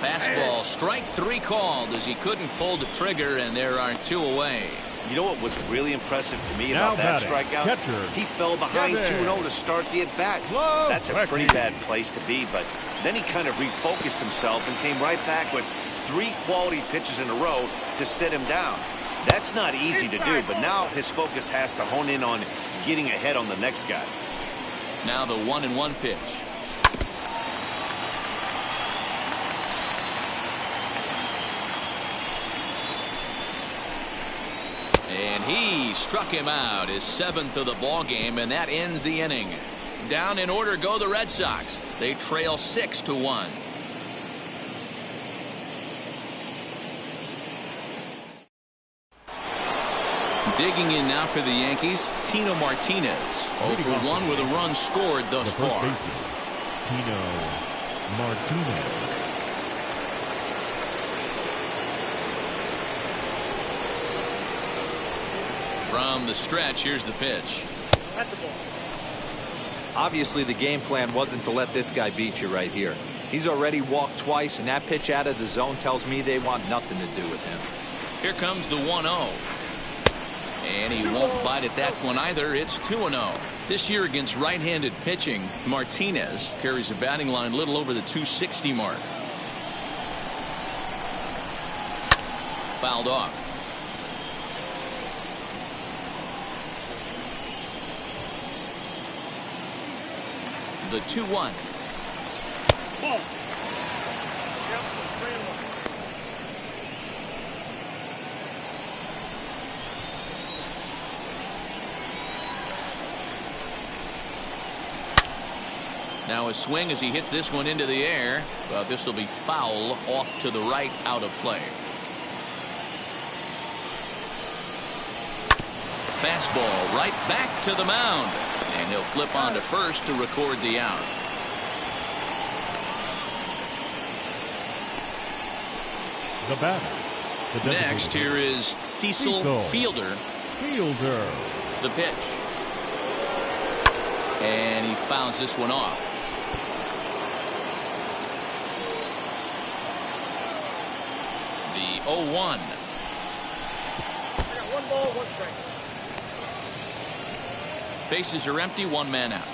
Fastball, strike 3 called as he couldn't pull the trigger, and there are 2 away. You know what was really impressive to me about that strikeout? He fell behind 2-0 to start the at-bat. That's a pretty bad place to be, but Then he kind of refocused himself and came right back with 3 quality pitches in a row to sit him down. That's not easy to do, but now his focus has to hone in on getting ahead on the next guy. Now the 1-1 pitch. And he struck him out, his 7th of the ball game, and that ends the inning. Down in order go the Red Sox. They trail 6-1. Digging in now for the Yankees, Tino Martinez. 0 for 1 with a run scored thus far. Tino Martinez. From the stretch, here's the pitch. That's the ball. Obviously, the game plan wasn't to let this guy beat you right here. He's already walked twice, and that pitch out of the zone tells me they want nothing to do with him. Here comes the 1-0. And he won't bite at that one either. It's 2-0. This year against right-handed pitching, Martinez carries a batting line little over the 260 mark. Fouled off. The 2-1. Ball. Yep, 3-1. Now a swing as he hits this one into the air, but this will be foul off to the right, out of play. Fastball right back to the mound, and he'll flip on to first to record the out. The batter. The Next here is Cecil Fielder. Fielder. The pitch. And he fouls this one off. The 0-1. I got 1 ball, 1 strike. Bases are empty, 1 man out.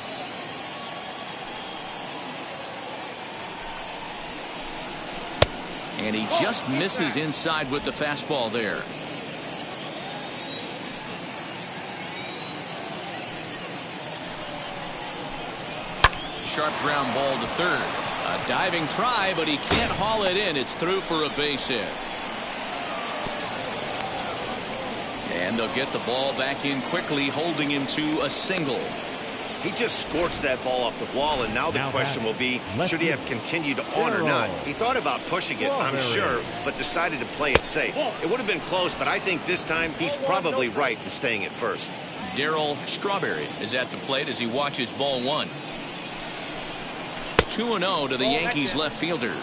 And he just misses inside with the fastball there. Sharp ground ball to third. A diving try, but he can't haul it in. It's through for a base hit. And they'll get the ball back in quickly, holding him to a single. He just scorched that ball off the wall, and now the question will be, should he have continued on or not? He thought about pushing it, I'm sure, but decided to play it safe. It would have been close, but I think this time he's probably right in staying at first. Darryl Strawberry is at the plate as he watches ball 1. 2-0 to the Yankees left fielder.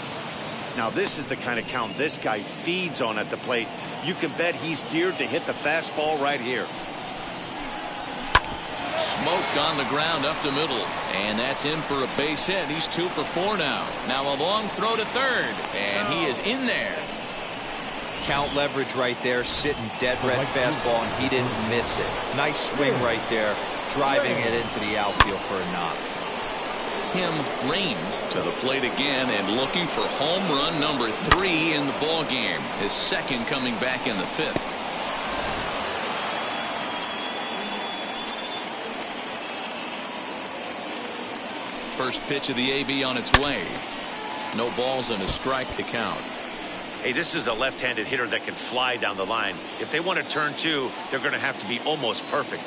Now this is the kind of count this guy feeds on at the plate. You can bet he's geared to hit the fastball right here. Smoked on the ground up the middle, and that's in for a base hit. He's 2 for 4 now. Now a long throw to third, and he is in there. Count leverage right there, sitting dead red fastball, and he didn't miss it. Nice swing right there, driving it into the outfield for a knock. Tim Raines to the plate again and looking for home run number 3 in the ball game. His second coming back in the 5th. First pitch of the AB on its way. No balls and a strike to count. Hey, this is a left-handed hitter that can fly down the line. If they want to turn 2, they're going to have to be almost perfect.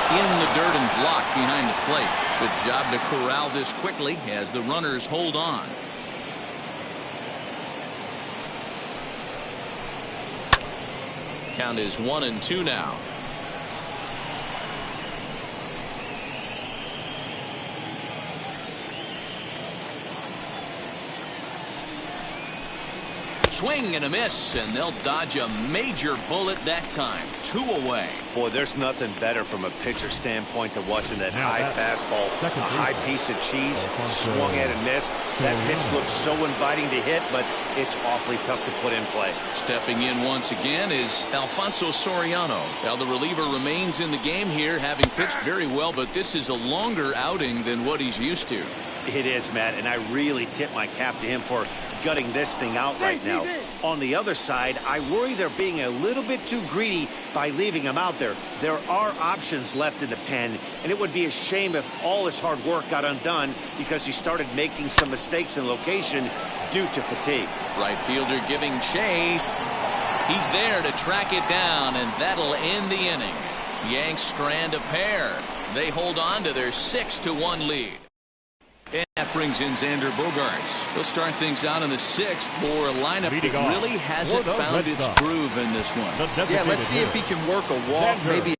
In the dirt and blocked behind the plate. Good job to corral this quickly as the runners hold on. Count is 1-2 now. Swing and a miss, and they'll dodge a major bullet that time. 2 away. Boy, there's nothing better from a pitcher standpoint than watching that high fastball, a high piece of cheese, swung at and missed. That pitch looks so inviting to hit, but it's awfully tough to put in play. Stepping in once again is Alfonso Soriano. Now the reliever remains in the game here, having pitched very well, but this is a longer outing than what he's used to. It is, Matt, and I really tip my cap to him for gutting this thing out right now. On the other side, I worry they're being a little bit too greedy by leaving him out there. There are options left in the pen, and it would be a shame if all his hard work got undone because he started making some mistakes in location due to fatigue. Right fielder giving chase. He's there to track it down, and that'll end the inning. Yanks strand a pair. They hold on to their 6-1 lead. And that brings in Xander Bogaerts. He'll start things out in the 6th for a lineup that really hasn't found its groove in this one. Yeah, let's see if he can work a walk, maybe.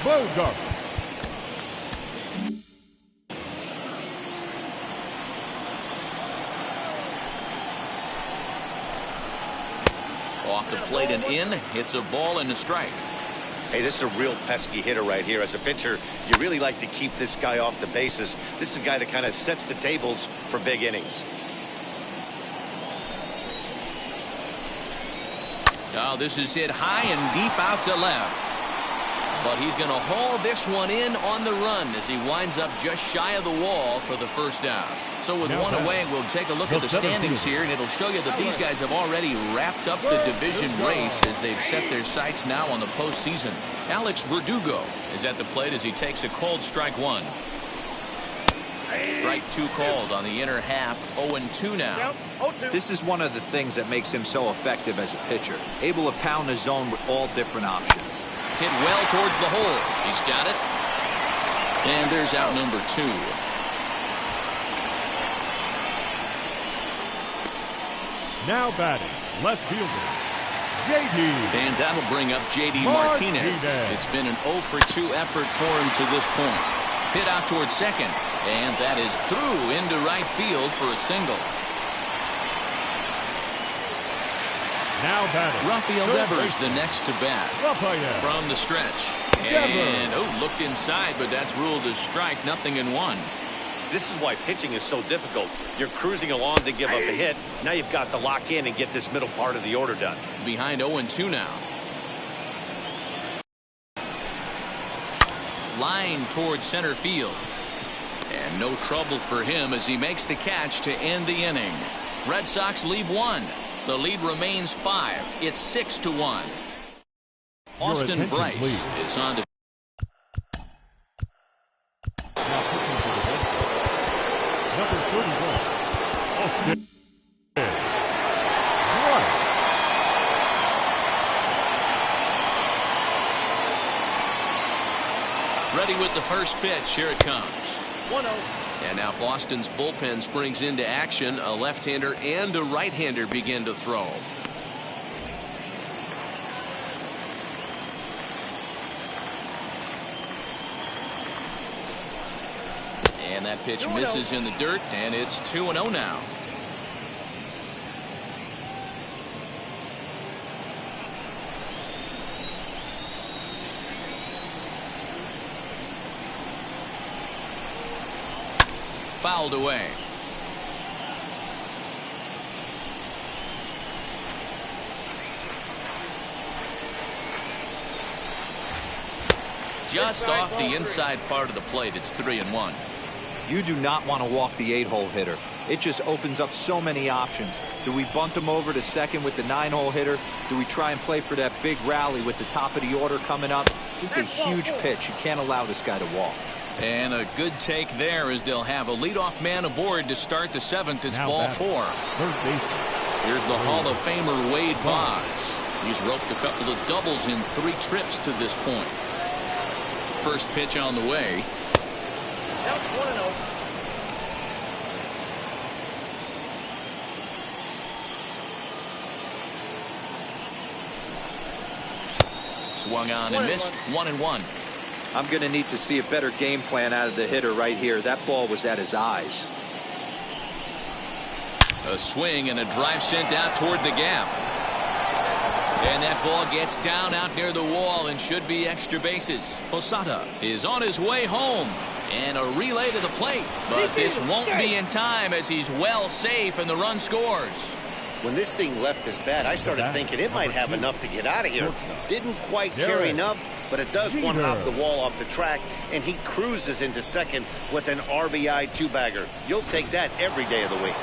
Bogaerts. Off the plate and in. It's a ball and a strike. Hey, this is a real pesky hitter right here. As a pitcher, you really like to keep this guy off the bases. This is a guy that kind of sets the tables for big innings. Oh, this is hit high and deep out to left. But he's going to haul this one in on the run as he winds up just shy of the wall for the first out. So with one away, we'll take a look at the standings here, and it'll show you that these guys have already wrapped up the division race as they've set their sights now on the postseason. Alex Verdugo is at the plate as he takes a called strike 1. Strike 2 called on the inner half. 0-2 now. This is one of the things that makes him so effective as a pitcher. Able to pound the zone with all different options. Hit well towards the hole. He's got it. And there's out number 2. Now batting, left fielder, J.D. And that'll bring up J.D. Martinez. It's been an 0-for-2 effort for him to this point. Hit out towards second. And that is through into right field for a single. Now batting, Rafael Devers the next to bat. From the stretch. And, looked inside, but that's ruled as strike. 0-1. This is why pitching is so difficult. You're cruising along to give up a hit. Now you've got to lock in and get this middle part of the order done. Behind 0-2 now. Line towards center field. And no trouble for him as he makes the catch to end the inning. Red Sox leave 1. The lead remains 5. It's 6-1. Austin Bryce is on to. Number 31, Austin Bryce. Ready with the first pitch. Here it comes. 1-0. And now Boston's bullpen springs into action. A left-hander and a right-hander begin to throw. And that pitch misses in the dirt, and it's 2-0 now. Fouled away. Just off the inside part of the plate. It's 3-1. You do not want to walk the 8-hole hitter. It just opens up so many options. Do we bunt him over to second with the 9-hole hitter? Do we try and play for that big rally with the top of the order coming up? This is a huge pitch. You can't allow this guy to walk. And a good take there as they'll have a leadoff man aboard to start the 7th. It's ball 4. Here's the Hall of Famer Wade Boggs. He's roped a couple of doubles in 3 trips to this point. First pitch on the way. Now 1-0. Swung on and missed. 1-1. I'm going to need to see a better game plan out of the hitter right here. That ball was at his eyes. A swing and a drive sent out toward the gap. And that ball gets down out near the wall and should be extra bases. Posada is on his way home. And a relay to the plate. But this won't be in time as he's well safe and the run scores. When this thing left his bat, I started thinking it might have enough to get out of here. Didn't quite carry enough, but it does one-hop the wall off the track, and he cruises into second with an RBI two-bagger. You'll take that every day of the week.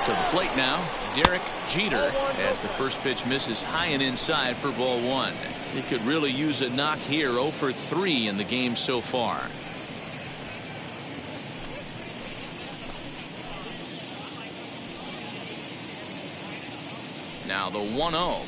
To the plate now, Derek Jeter, as the first pitch misses high and inside for ball one. He could really use a knock here. 0 for 3 in the game so far. Now the 1-0.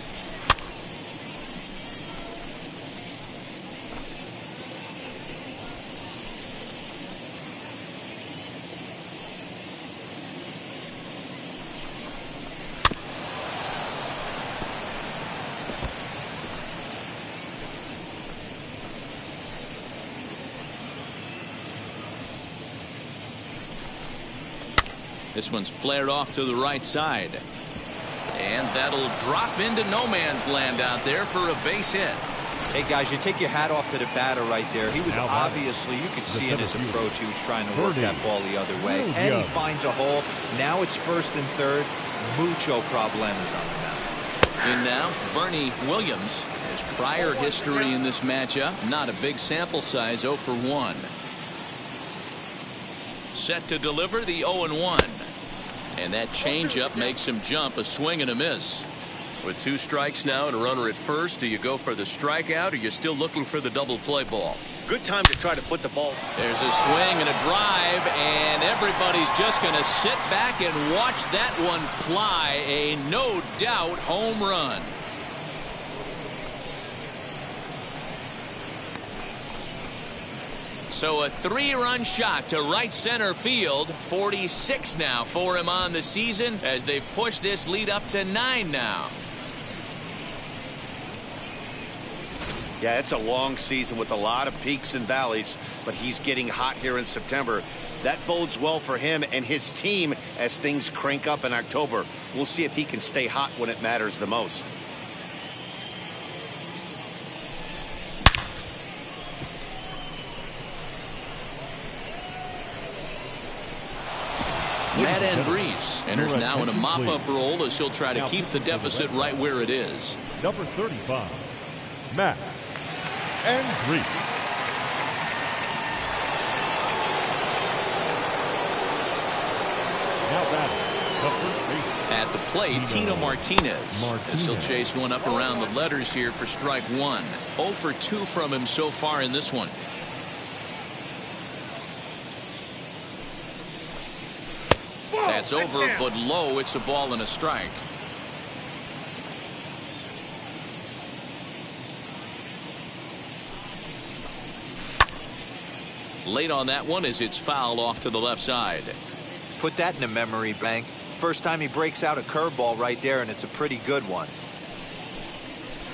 This one's flared off to the right side. And that'll drop into no man's land out there for a base hit. Hey, guys, you take your hat off to the batter right there. He was obviously, you could see in his approach, he was trying to work that ball the other way. And he finds a hole. Now it's first and third. Mucho problemas on the mound. And now, Bernie Williams. His prior history in this matchup, not a big sample size, 0 for 1. Set to deliver the 0-1. And that changeup makes him jump. A swing and a miss. With 2 strikes now and a runner at first, do you go for the strikeout or you're still looking for the double play ball? Good time to try to put the ball. There's a swing and a drive, and everybody's just going to sit back and watch that one fly. A no doubt home run. So a 3-run shot to right center field. 46 now for him on the season as they've pushed this lead up to 9 now. Yeah, it's a long season with a lot of peaks and valleys, but he's getting hot here in September. That bodes well for him and his team as things crank up in October. We'll see if he can stay hot when it matters the most. Matt Andres enters now in a mop-up role as he'll try to keep the deficit right where it is. Number 35, Matt Andres. Now batting, the first baseman. At the plate, Tino Martinez. As he'll chase one up around the letters here for strike 1. 0 for 2 from him so far in this one. That's over, but low. It's a ball and a strike. Late on that one as it's fouled off to the left side. Put that in the memory bank. First time he breaks out a curveball right there, and it's a pretty good one.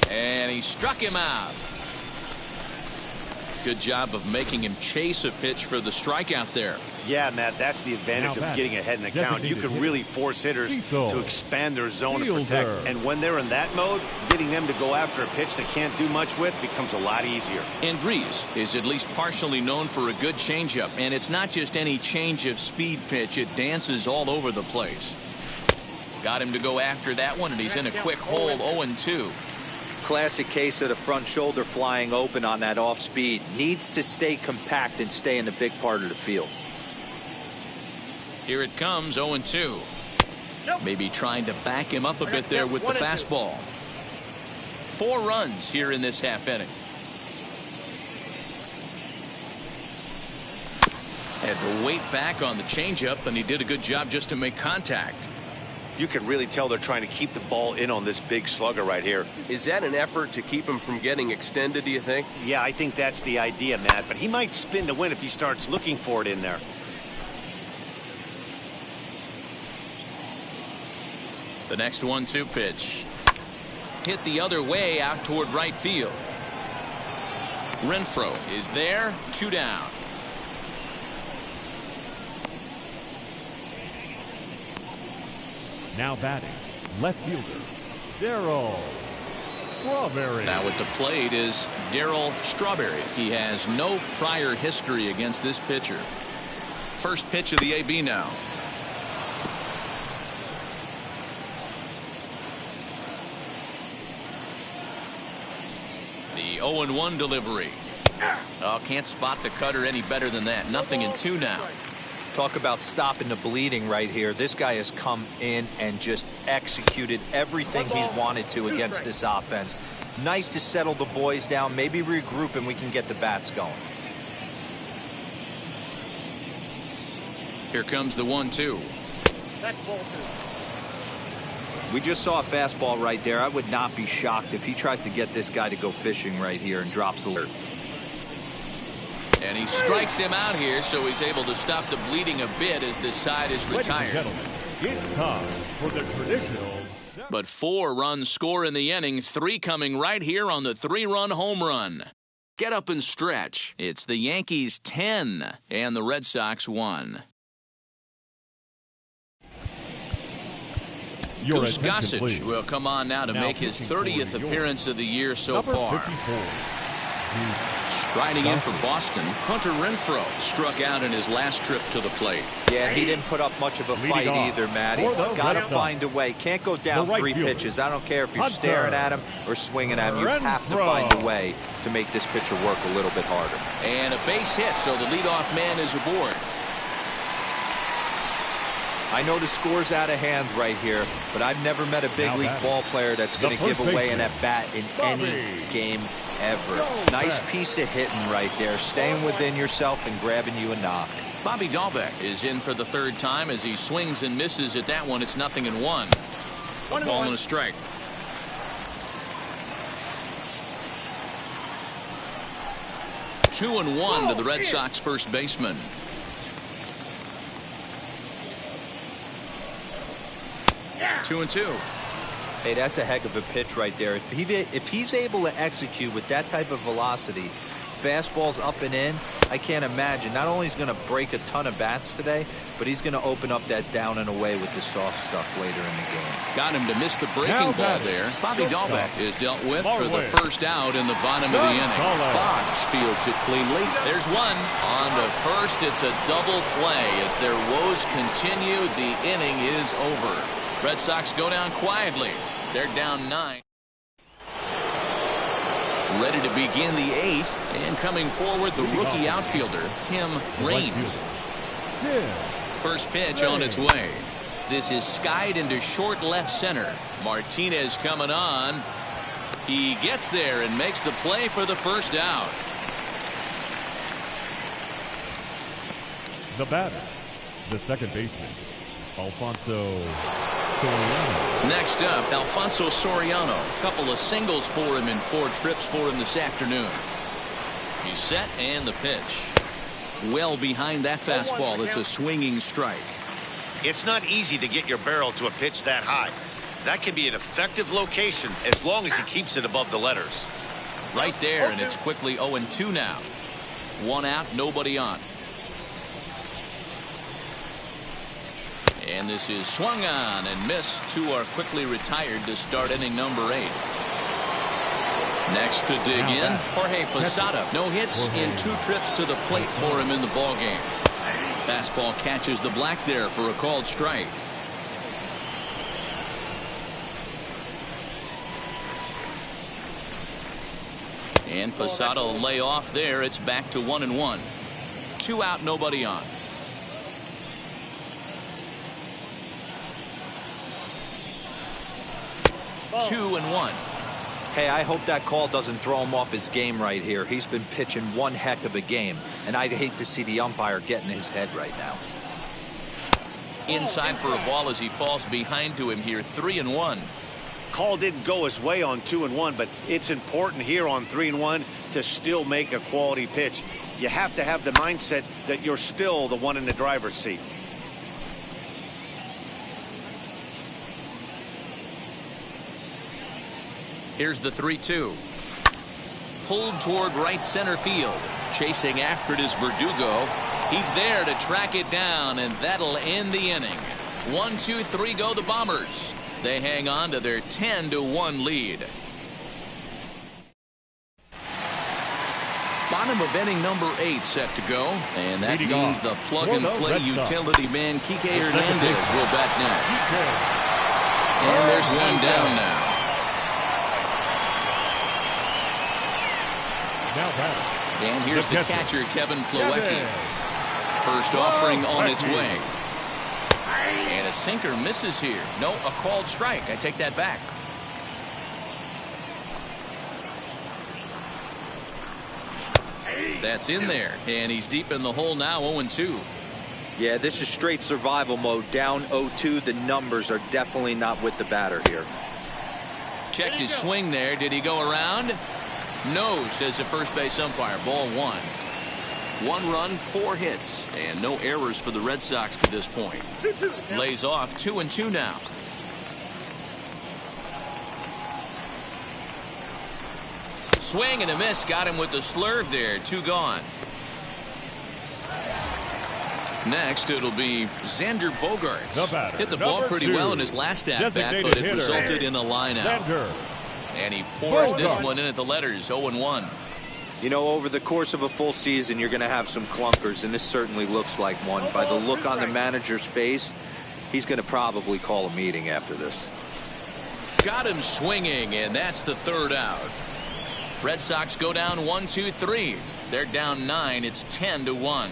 And he struck him out. Good job of making him chase a pitch for the strikeout there. Yeah, Matt, that's the advantage of getting ahead in the count. You can really force hitters to expand their zone and protect. And when they're in that mode, getting them to go after a pitch they can't do much with becomes a lot easier. Andres is at least partially known for a good changeup, and it's not just any change of speed pitch. It dances all over the place. Got him to go after that one, and he's in a quick hole. 0-2. Classic case of the front shoulder flying open on that off speed. Needs to stay compact and stay in the big part of the field. Here it comes, 0-2. Maybe trying to back him up a bit there with the fastball. 4 runs here in this half inning. Had to wait back on the changeup, and he did a good job just to make contact. You can really tell they're trying to keep the ball in on this big slugger right here. Is that an effort to keep him from getting extended, do you think? Yeah, I think that's the idea, Matt. But he might spin to win if he starts looking for it in there. The next 1-2 pitch. Hit the other way out toward right field. Renfroe is there. 2 down. Now batting, left fielder, Darryl Strawberry. Now at the plate is Darryl Strawberry. He has no prior history against this pitcher. First pitch of the AB now. The 0-1 delivery. Oh, can't spot the cutter any better than that. Nothing in 2 now. Talk about stopping the bleeding right here. This guy has come in and just executed everything he's wanted to against this offense. Nice to settle the boys down, maybe regroup, and we can get the bats going. Here comes the 1-2. That's ball 2. We just saw a fastball right there. I would not be shocked if he tries to get this guy to go fishing right here and drops alert. And he strikes him out here, so he's able to stop the bleeding a bit as this side is retired. Ladies and gentlemen, it's time for the traditional. But 4 runs score in the inning, 3 coming right here on the 3-run home run. Get up and stretch. It's the Yankees 10 and the Red Sox 1. Goose Gossage will come on now to make his 30th appearance of the year so far. Striding in for Boston, Hunter Renfroe struck out in his last trip to the plate. Yeah, he didn't put up much of a fight either, Matty. Got to find a way. Can't go down 3 pitches. I don't care if you're staring at him or swinging at him. You have to find a way to make this pitcher work a little bit harder. And a base hit, so the leadoff man is aboard. I know the score's out of hand right here, but I've never met a big league ball player that's going to give away an at-bat in any game ever. Nice piece of hitting right there, staying within yourself and grabbing you a knock. Bobby Dahlbeck is in for the 3rd time as he swings and misses at that one. It's 0-1. A ball and a strike. Two and one to the Red Sox first baseman. Two and two. Hey, that's a heck of a pitch right there. If he's able to execute with that type of velocity, fastballs up and in, I can't imagine. Not only is he going to break a ton of bats today, but he's going to open up that down and away with the soft stuff later in the game. Got him to miss the breaking ball there. Bobby Dahlbeck is dealt with for the first out in the bottom of the inning. Boggs fields it cleanly. There's one. On to first, it's a double play. As their woes continue, the inning is over. Red Sox go down quietly. They're down 9. Ready to begin the 8th, and coming forward, the rookie outfielder, Tim Raines. First pitch on its way. This is skied into short left center. Martinez coming on. He gets there and makes the play for the first out. The batter, the second baseman, Alfonso Soriano. Next up, Alfonso Soriano. A couple of singles for him in 4 trips for him this afternoon. He's set and the pitch. Well behind that fastball. It's a swinging strike. It's not easy to get your barrel to a pitch that high. That can be an effective location as long as he keeps it above the letters. Right there, and it's quickly 0-2 now. 1 out, nobody on. And this is swung on and missed. 2 are quickly retired to start inning number 8. Next to dig in, Jorge Posada. No hits in 2 trips to the plate for him in the ballgame. Fastball catches the black there for a called strike. And Posada will lay off there. It's back to 1-1. 2 out, nobody on. Oh. 2-1. Hey, I hope that call doesn't throw him off his game right here. He's been pitching one heck of a game, and I'd hate to see the umpire get in his head right now. Inside for a ball as he falls behind to him here. 3-1. Call didn't go his way on 2-1, but it's important here on 3-1 to still make a quality pitch. You have to have the mindset that you're still the one in the driver's seat. Here's the 3-2. Pulled toward right center field. Chasing after it is Verdugo. He's there to track it down, and that'll end the inning. 1-2-3 go the Bombers. They hang on to their 10-1 lead. Bottom of inning number 8 set to go, and that means the plug-and-play utility man Kike Hernandez will bat next. And there's one down now. And here's the catcher, Kevin Plawecki. First offering on its way. And a sinker misses here. No, a called strike. I take that back. That's in there, and he's deep in the hole now, 0-2. Yeah, this is straight survival mode. Down 0-2. The numbers are definitely not with the batter here. Checked his swing there. Did he go around? No, says the first base umpire. Ball 1. 1 run, 4 hits, and no errors for the Red Sox to this point. Lays off 2-2 now. Swing and a miss. Got him with the slurve there. 2 gone. Next, it'll be Xander Bogaerts. Hit the ball pretty well in his last at-bat, but it resulted in a line-out. And he pours this one in at the letters, 0-1. You know, over the course of a full season, you're going to have some clunkers, and this certainly looks like one. By the look on the manager's face, he's going to probably call a meeting after this. Got him swinging, and that's the 3rd out. Red Sox go down 1-2-3. They're down 9. It's 10-1.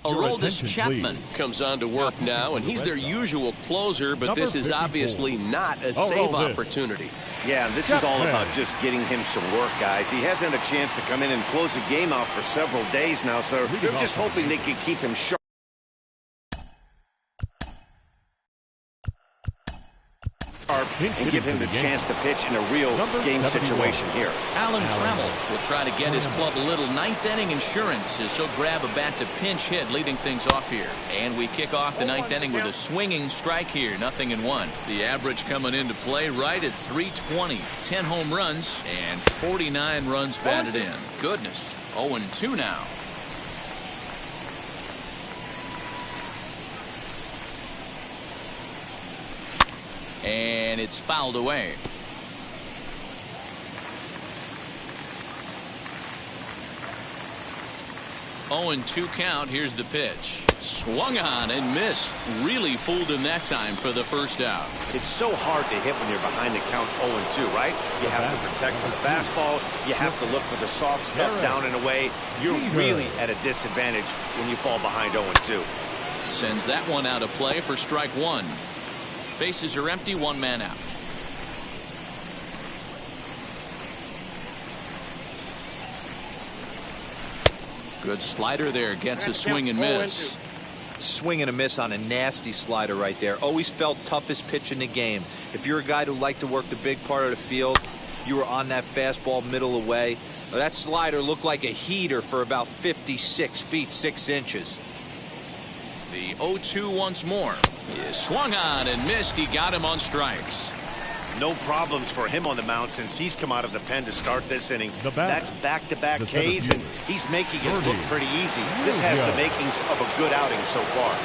Aroldis Chapman comes on to work now, and he's their usual closer, but this is obviously not a save opportunity. Yeah, and this is all about just getting him some work, guys. He hasn't had a chance to come in and close the game out for several days now, so they're just hoping they can keep him sharp and give him the chance to pitch in a real game situation here. Alan Trammell will try to get his club a little 9th inning insurance as he'll grab a bat to pinch hit, leading things off here. And we kick off the 9th inning with a swinging strike here, 0-1. The average coming into play right at 320. 10 home runs and 49 runs batted in. Goodness, 0-2 now. And it's fouled away. 0-2 count. Here's the pitch. Swung on and missed. Really fooled him that time for the first out. It's so hard to hit when you're behind the count 0-2, right? You have to protect from the fastball. You have to look for the soft stuff down and away. You're really at a disadvantage when you fall behind 0-2. Sends that one out of play for strike 1. Bases are empty, 1 man out. Good slider there, gets a swing and miss. Swing and a miss on a nasty slider right there. Always felt toughest pitch in the game. If you're a guy who liked to work the big part of the field, you were on that fastball middle away. That slider looked like a heater for about 56 feet 6 inches. The 0-2 once more. He swung on and missed. He got him on strikes. No problems for him on the mound since he's come out of the pen to start this inning. That's back-to-back Ks, and he's making it look pretty easy. This has the makings of a good outing so far.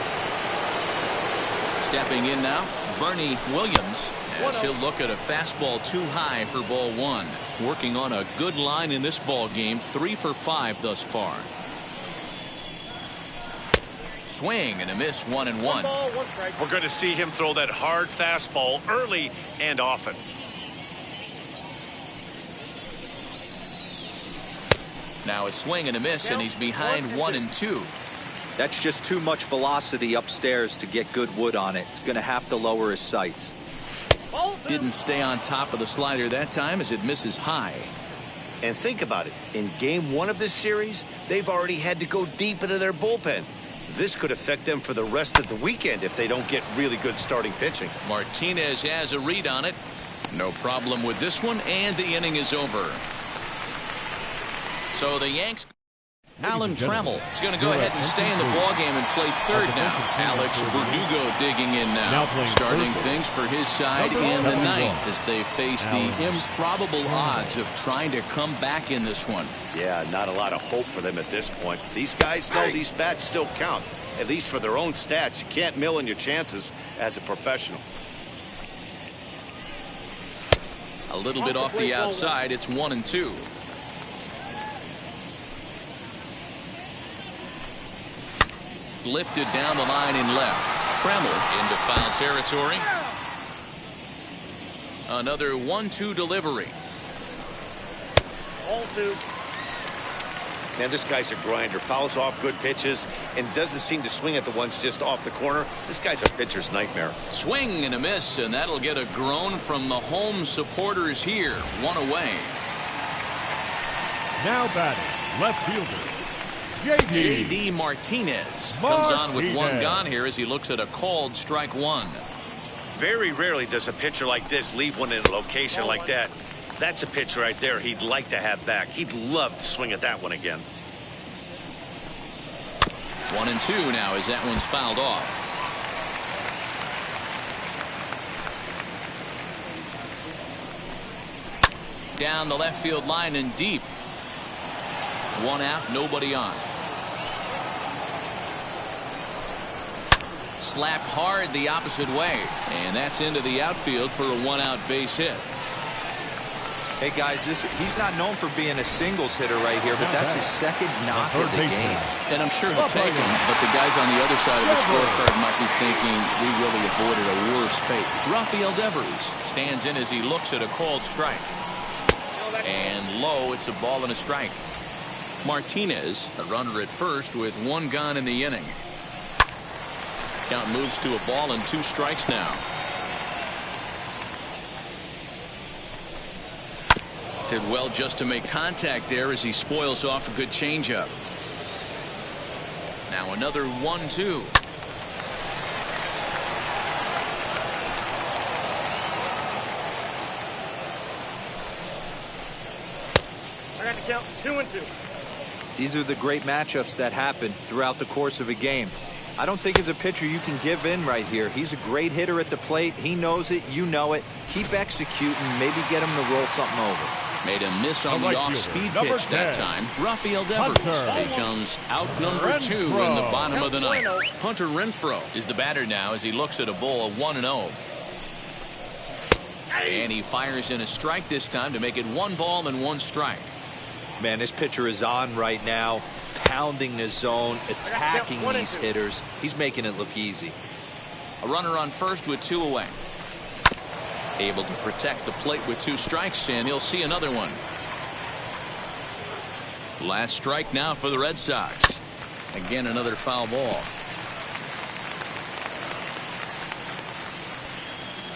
Stepping in now, Bernie Williams, as he'll look at a fastball too high for ball 1. Working on a good line in this ball game, 3 for 5 thus far. Swing and a miss, 1-1. We're going to see him throw that hard fastball early and often. Now a swing and a miss, and he's behind 1-2. That's just too much velocity upstairs to get good wood on it. It's going to have to lower his sights. Didn't stay on top of the slider that time as it misses high. And think about it. In game 1 of this series, they've already had to go deep into their bullpen. This could affect them for the rest of the weekend if they don't get really good starting pitching. Martinez has a read on it. No problem with this one, and the inning is over. So the Yanks. Alan Trammell is going to go ahead and stay in the ballgame and play third now. Alex Verdugo digging in now, starting things for his side in the ninth as they face the improbable odds of trying to come back in this one. Yeah, not a lot of hope for them at this point. These guys know these bats still count, at least for their own stats. You can't mill in your chances as a professional. A little bit off the outside. It's 1-2. Lifted down the line in left. Trammell into foul territory. Another 1-2 delivery. Ball 2. Man, this guy's a grinder. Fouls off good pitches and doesn't seem to swing at the ones just off the corner. This guy's a pitcher's nightmare. Swing and a miss, and that'll get a groan from the home supporters here. One away. Now batting, left fielder, J.D. Martinez comes on with one gone here as he looks at a called strike one. Very rarely does a pitcher like this leave one in a location like that. That's a pitch right there he'd like to have back. He'd love to swing at that one again. 1-2 now as that one's fouled off. Down the left field line and deep. One out, nobody on. Slapped hard the opposite way, and that's into the outfield for a one-out base hit. Hey guys, he's not known for being a singles hitter right here, but that's his second knock of the game. And I'm sure he'll take him, but the guys on the other side of the scorecard might be thinking we really avoided a worse fate. Rafael Devers stands in as he looks at a called strike. And low, it's a ball and a strike. Martinez, a runner at first with one gone in the inning. Count moves to a ball and 2 strikes now. Did well just to make contact there as he spoils off a good changeup. Now another 1-2. I got to count 2-2. These are the great matchups that happen throughout the course of a game. I don't think as a pitcher you can give in right here. He's a great hitter at the plate. He knows it. You know it. Keep executing. Maybe get him to roll something over. Made a miss on the off-speed pitch that time. Rafael Devers becomes out number 2 in the bottom of the ninth. Hunter Renfroe is the batter now as he looks at a ball of 1-0. And he fires in a strike this time to make it 1 ball and 1 strike. Man, this pitcher is on right now, pounding the zone, attacking these hitters. He's making it look easy. A runner on first with 2 away. Able to protect the plate with 2 strikes, and he'll see another one. Last strike now for the Red Sox. Again, another foul ball.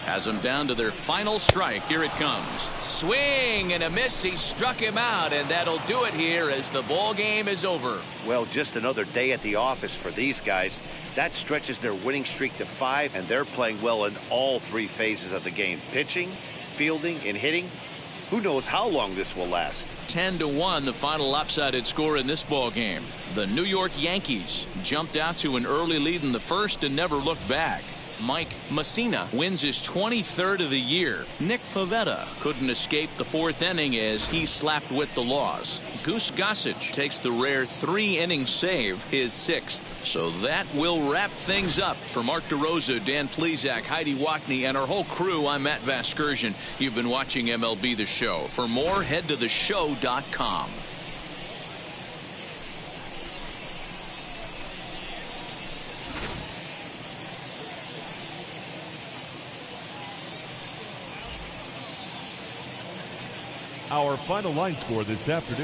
Has them down to their final strike. Here it comes. Swing and a miss. He struck him out, and that'll do it here as the ball game is over. Well, just another day at the office for these guys. That stretches their winning streak to 5, and they're playing well in all 3 phases of the game. Pitching, fielding, and hitting. Who knows how long this will last. 10-1 the final lopsided score in this ball game. The New York Yankees jumped out to an early lead in the first and never looked back. Mike Messina wins his 23rd of the year. Nick Pivetta couldn't escape the 4th inning as he slapped with the loss. Goose Gossage takes the rare 3-inning save, his 6th. So that will wrap things up. For Mark DeRosa, Dan Plesac, Heidi Watney, and our whole crew, I'm Matt Vasgersian. You've been watching MLB The Show. For more, head to theshow.com. Our final line score this afternoon.